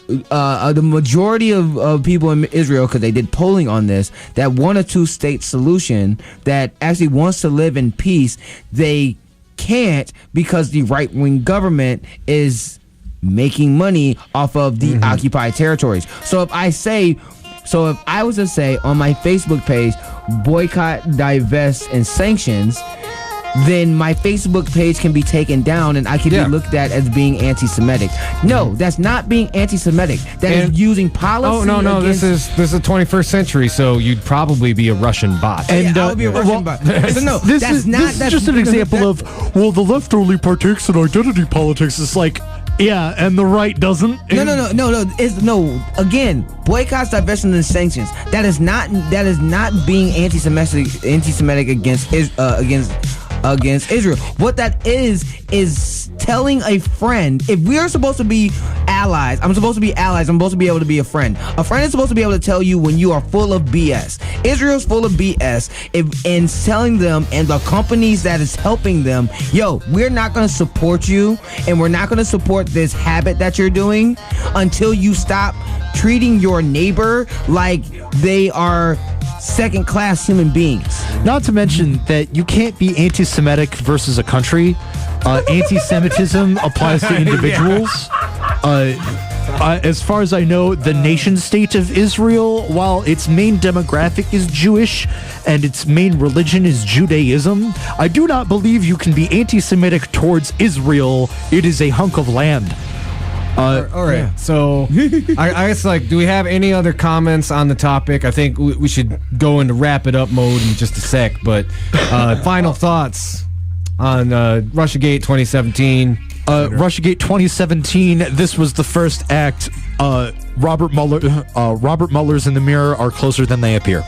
the majority of people in Israel, because they did polling on this, that want a two-state solution, that actually wants to live in peace, they can't because the right-wing government is making money off of the occupied territories. So if I was to say on my Facebook page, boycott, divest, and sanctions, then my Facebook page can be taken down and I can be looked at as being anti-Semitic. No, that's not being anti-Semitic. That is using policy. Oh, no, this is the 21st century, so you'd probably be a Russian bot. And I would be a Russian bot. So no, this is just an example of, well, the left only partakes in identity politics. It's like, yeah, and the right doesn't. No. Again, boycotts, divestment, and sanctions. That is not being anti-Semitic against Israel. What that is telling a friend, if we are supposed to be allies, I'm supposed to be able to be a friend. A friend is supposed to be able to tell you when you are full of BS. Israel's full of BS, and telling them, and the companies that is helping them, yo, we're not going to support you, and we're not going to support this habit that you're doing until you stop treating your neighbor like they are second-class human beings. Not to mention that you can't be anti-Semitic versus a country. Anti-Semitism applies to individuals. As far as I know, the nation-state of Israel, while its main demographic is Jewish and its main religion is Judaism, I do not believe you can be anti-Semitic towards Israel. It is a hunk of land. All right. So, I guess, do we have any other comments on the topic? I think we should go into wrap it up mode in just a sec. But final thoughts on RussiaGate 2017. RussiaGate 2017. This was the first act. Robert Mueller's in the mirror are closer than they appear.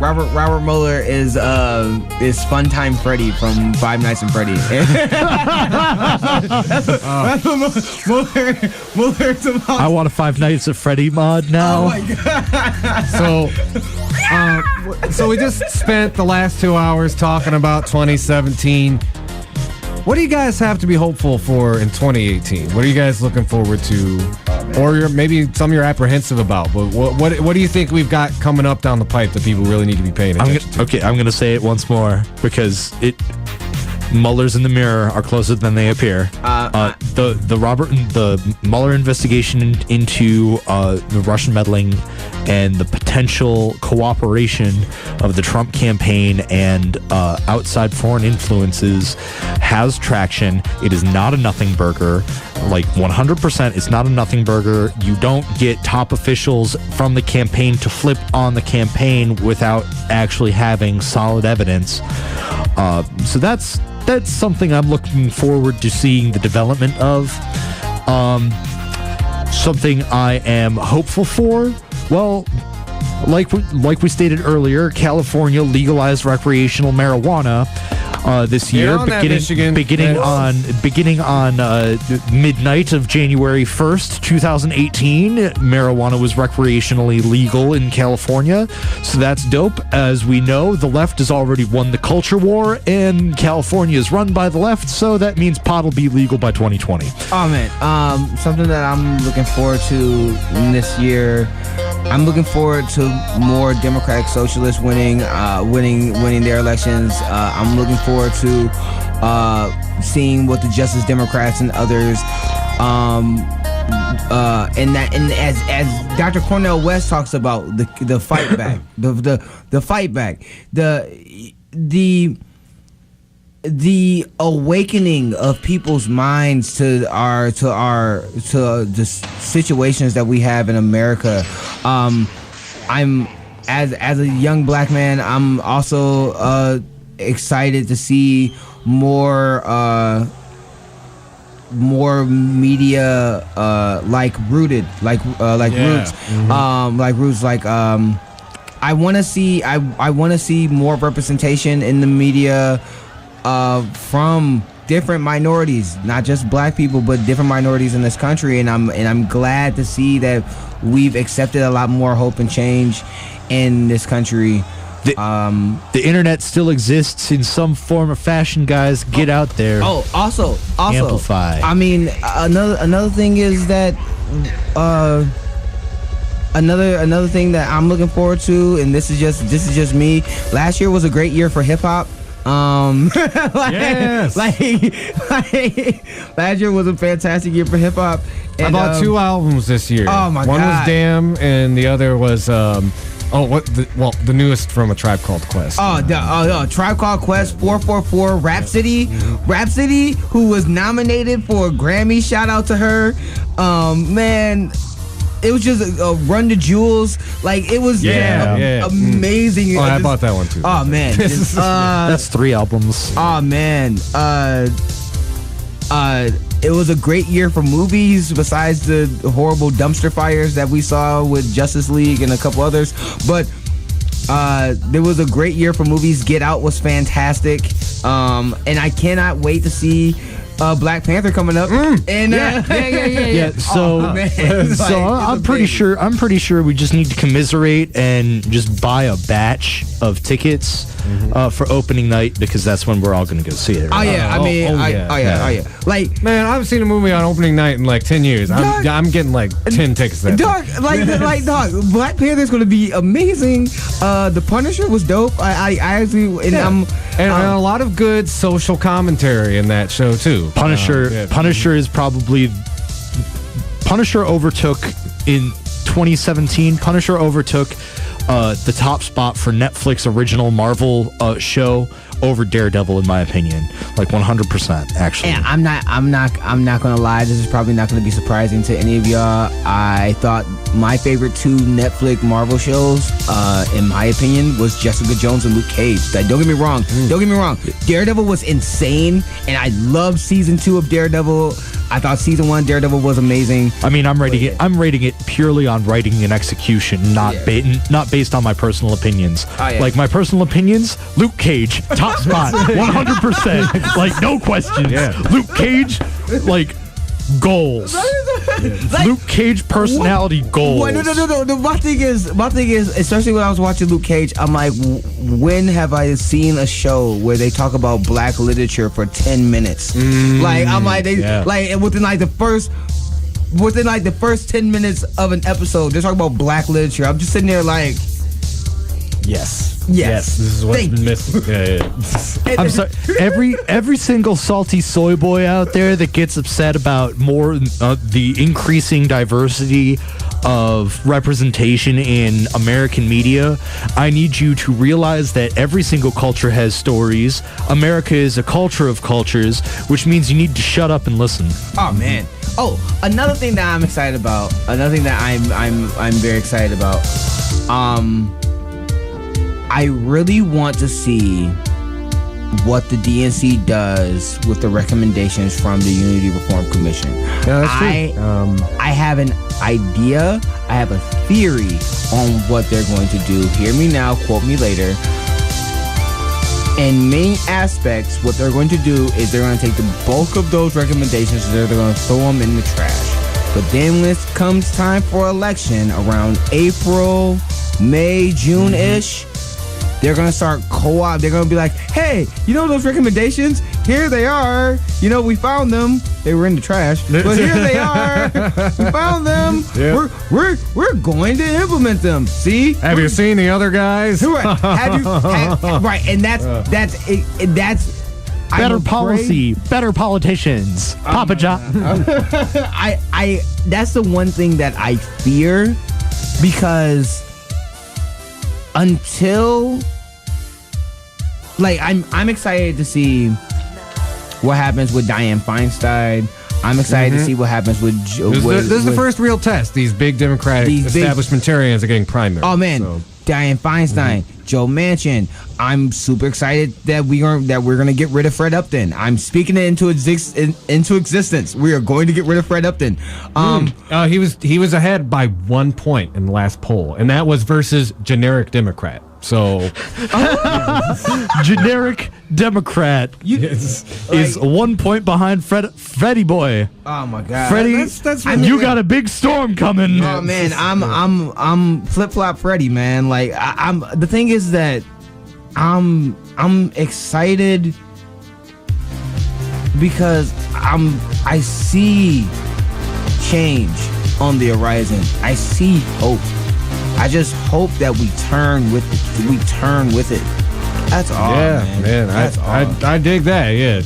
Robert Mueller is Funtime Freddy from Five Nights at Freddy's. That's what Mueller's about. I want a Five Nights at Freddy mod now. Oh my god! So we just spent the last 2 hours talking about 2017. What do you guys have to be hopeful for in 2018? What are you guys looking forward to? Or maybe some you're apprehensive about. But what do you think we've got coming up down the pipe that people really need to be paying attention to? I'm going to say it once more because Mueller's in the mirror are closer than they appear. The Mueller investigation into the Russian meddling and the potential cooperation of the Trump campaign and outside foreign influences has traction. It is not a nothing burger. 100%, it's not a nothing burger. You don't get top officials from the campaign to flip on the campaign without actually having solid evidence. So that's something I'm looking forward to seeing the development of. Something I am hopeful for. Well, like we stated earlier, California legalized recreational marijuana. this year, beginning on midnight of January 1st, 2018. Marijuana was recreationally legal in California, so that's dope. As we know, the left has already won the culture war, and California is run by the left, so that means pot will be legal by 2020. Oh man, something that I'm looking forward to this year. I'm looking forward to more Democratic Socialists winning their elections. I'm looking forward to seeing what the Justice Democrats and others, and as Dr. Cornel West talks about the fight back, the fight back, the awakening of people's minds to the situations that we have in America. I'm as a young black man, I'm also excited to see more media like Rooted, like Roots, like Roots, like I want to see more representation in the media from different minorities, not just black people, but different minorities in this country, and I'm glad to see that we've accepted a lot more hope and change in this country. The internet still exists in some form or fashion, guys. Get out there. Also amplify. I mean, another thing is that another thing that I'm looking forward to, and this is just me. Last year was a great year for hip hop. Yes. Like last year was a fantastic year for hip hop. I bought 2 albums this year. Oh my One God. was Damn, and the other was the newest from A Tribe Called Quest. Tribe Called Quest, 444, Rhapsody, who was nominated for a Grammy. Shout out to her. Man, it was just a Run the Jewels. Like, it was amazing. I bought that one too. Oh man, that's 3 albums. Oh man, it was a great year for movies. Besides the horrible dumpster fires that we saw with Justice League and a couple others, but there was a great year for movies. Get Out was fantastic, and I cannot wait to see Black Panther coming up. So I'm pretty sure we just need to commiserate and just buy a batch of tickets for opening night, because that's when we're all going to go see it. Right? Like, man, I haven't seen a movie on opening night in like 10 years. I'm getting like 10 tickets that dog, dog, Black Panther's going to be amazing. The Punisher was dope. I actually, and a lot of good social commentary in that show too. Punisher is probably Punisher overtook in 2017. Punisher overtook the top spot for Netflix original Marvel show over Daredevil, in my opinion, like 100%. Actually, and I'm not gonna lie. This is probably not gonna be surprising to any of y'all. I thought my favorite 2 Netflix Marvel shows, in my opinion, was Jessica Jones and Luke Cage. Like, don't get me wrong. Daredevil was insane, and I loved season 2 of Daredevil. I thought season 1 Daredevil was amazing. I mean, I'm rating it purely on writing and execution, not based on my personal opinions. Like, my personal opinions, Luke Cage, top spot, 100%. Like, no questions. Luke Cage, like, goals. Like, Luke Cage personality goals. No. My thing is, especially when I was watching Luke Cage, I'm like, when have I seen a show where they talk about black literature for 10 minutes? Like, I'm like, within the first 10 minutes of an episode, they're talking about black literature. I'm just sitting there like, Yes, this is what's been missing. I'm sorry. Every single salty soy boy out there that gets upset about more the increasing diversity of representation in American media, I need you to realize that every single culture has stories. America is a culture of cultures, which means you need to shut up and listen. Oh man. Oh, another thing that I'm excited about. Another thing that I'm very excited about. I really want to see what the DNC does with the recommendations from the Unity Reform Commission. Yeah, that's true. I have an idea. I have a theory on what they're going to do. Hear me now, quote me later. in main aspects, what they're going to do is they're going to take the bulk of those recommendations and they're going to throw them in the trash. But then when it comes time for election around April, May, June-ish, they're going to start co-op. They're going to be like, hey, you know those recommendations? Here they are. You know, we found them. They were in the trash, but here they are. We found them. Yep. We're going to implement them. See? Have you seen the other guys? Right. Right, and that's better policy, better politicians. Papa John. I that's the one thing that I fear, because until, like, I'm excited to see what happens with Dianne Feinstein. I'm excited to see what happens with this is the first real test. These big Democratic establishmentarians are getting primary. Oh man, so. Dianne Feinstein, Joe Manchin. I'm super excited that we're gonna get rid of Fred Upton. I'm speaking it into existence. We are going to get rid of Fred Upton. He was ahead by 1 point in the last poll, and that was versus generic Democrat. So, generic Democrat is 1 point behind Freddie boy. Oh my God, Freddie! You got a big storm coming. Oh man, I'm flip flop Freddie, man. Like I'm. The thing is that I'm excited because I see change on the horizon. I see hope. I just hope that we turn with it. That's all. Yeah, man. That's all. I dig that. Yeah.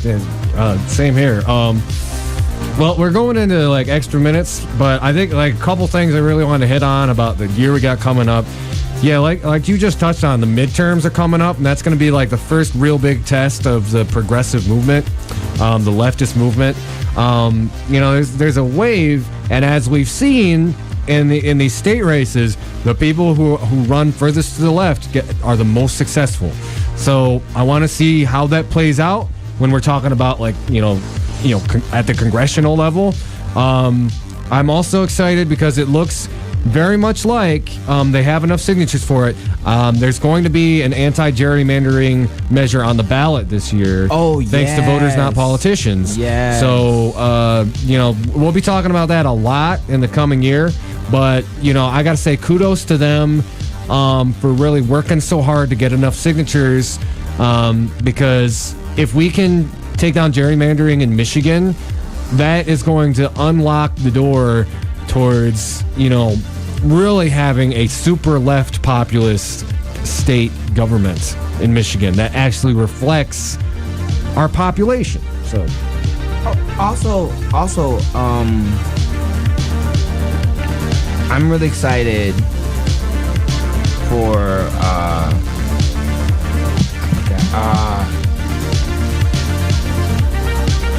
Same here. Well, we're going into like extra minutes, but I think like a couple things I really want to hit on about the year we got coming up. Yeah, like you just touched on, the midterms are coming up, and that's going to be like the first real big test of the progressive movement, the leftist movement. There's a wave, and as we've seen in these state races, the people who run furthest to the left are the most successful. So I want to see how that plays out when we're talking about like at the congressional level. I'm also excited because it looks very much like they have enough signatures for it. There's going to be an anti-gerrymandering measure on the ballot this year. Oh, thanks to voters, not politicians. Yeah. So, we'll be talking about that a lot in the coming year. But, I got to say kudos to them for really working so hard to get enough signatures, because if we can take down gerrymandering in Michigan, that is going to unlock the door towards, really having a super left populist state government in Michigan that actually reflects our population. So, also, I'm really excited for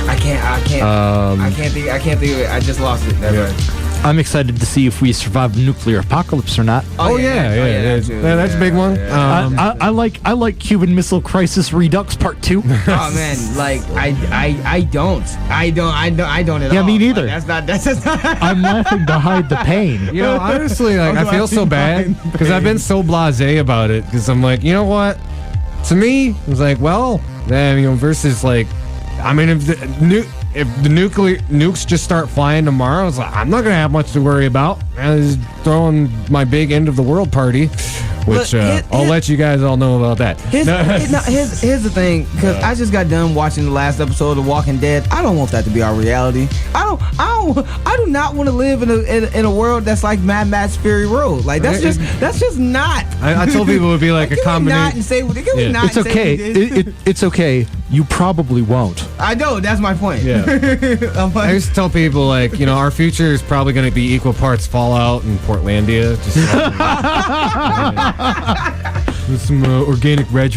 I can't think of it. I just lost it. Never. I'm excited to see if we survive the nuclear apocalypse or not. That's a big one. I like Cuban Missile Crisis Redux Part 2. Oh man, like I don't at all. Yeah, me neither. Like, that's just not. I'm laughing to hide the pain. Honestly, like I feel so bad because I've been so blasé about it, because I'm like, you know what? To me, it's like, well, versus like, I mean, if the nuclear nukes just start flying tomorrow, it's like, I'm not going to have much to worry about. I'm just throwing my big end of the world party, which I'll let you guys all know about that. Here's the thing, because I just got done watching the last episode of The Walking Dead. I don't want that to be our reality. I do not want to live in a world that's like Mad Max Fury Road. Like that's just not. I told people it would be like a combination. It's okay. It's okay. You probably won't. I know. That's my point. Yeah. I just tell people, like, our future is probably going to be equal parts Fallout and Portlandia. With some organic red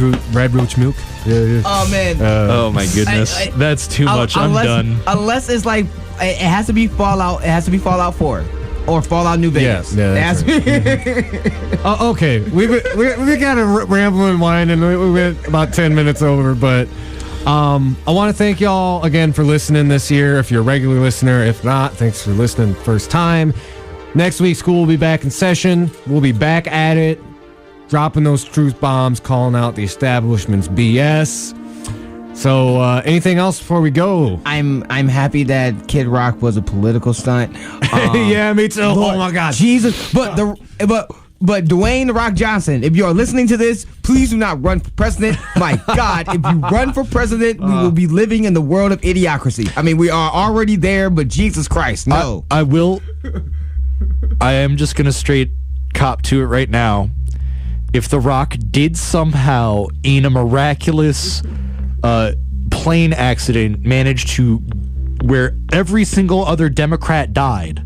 roach milk. Yeah. Oh man. Oh my goodness. That's too much. I'm done. Unless it's like it has to be Fallout. It has to be Fallout 4 or Fallout New Vegas. Yeah, that's right. Okay. We got a rambling wine, and we went about 10 minutes over, but. I want to thank y'all again for listening this year. If you're a regular listener, if not, thanks for listening first time. Next week, school will be back in session. We'll be back at it. dropping those truth bombs, calling out the establishment's BS. So, anything else before we go? I'm happy that Kid Rock was a political stunt. Yeah, me too. Oh my God, Jesus! But Dwayne The Rock Johnson, if you are listening to this, please do not run for president. My God, if you run for president, we will be living in the world of idiocracy. I mean, we are already there, but Jesus Christ, no. I am just gonna straight cop to it right now. If The Rock did somehow, in a miraculous plane accident, manage to where every single other Democrat died,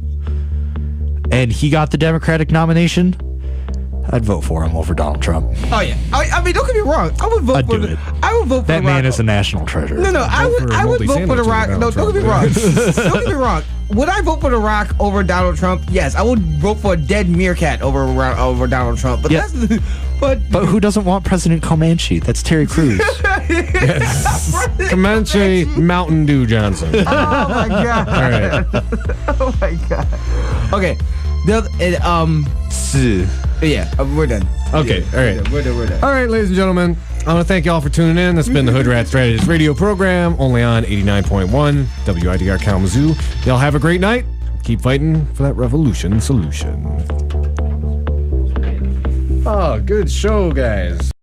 and he got the Democratic nomination, I'd vote for him over Donald Trump. Oh yeah, I mean, don't get me wrong. I would vote I'd for do it. I would vote for That The man Rock. is a national treasure. No, I would vote for The Rock. No, don't get me wrong. Don't get me wrong. Would I vote for The Rock over Donald Trump? Yes, I would vote for a dead meerkat over Donald Trump. But Yeah. but who doesn't want President Comanche? That's Terry Crews. Comanche Mountain Dew Johnson. Oh my God. All right. Oh my God. Okay. Yeah, we're done. Okay, Yeah, all right. We're done. All right, ladies and gentlemen, I want to thank y'all for tuning in. That's been the Hoodrat Strategist radio program, only on 89.1 WIDR Kalamazoo. Y'all have a great night. Keep fighting for that revolution solution. Oh, good show, guys.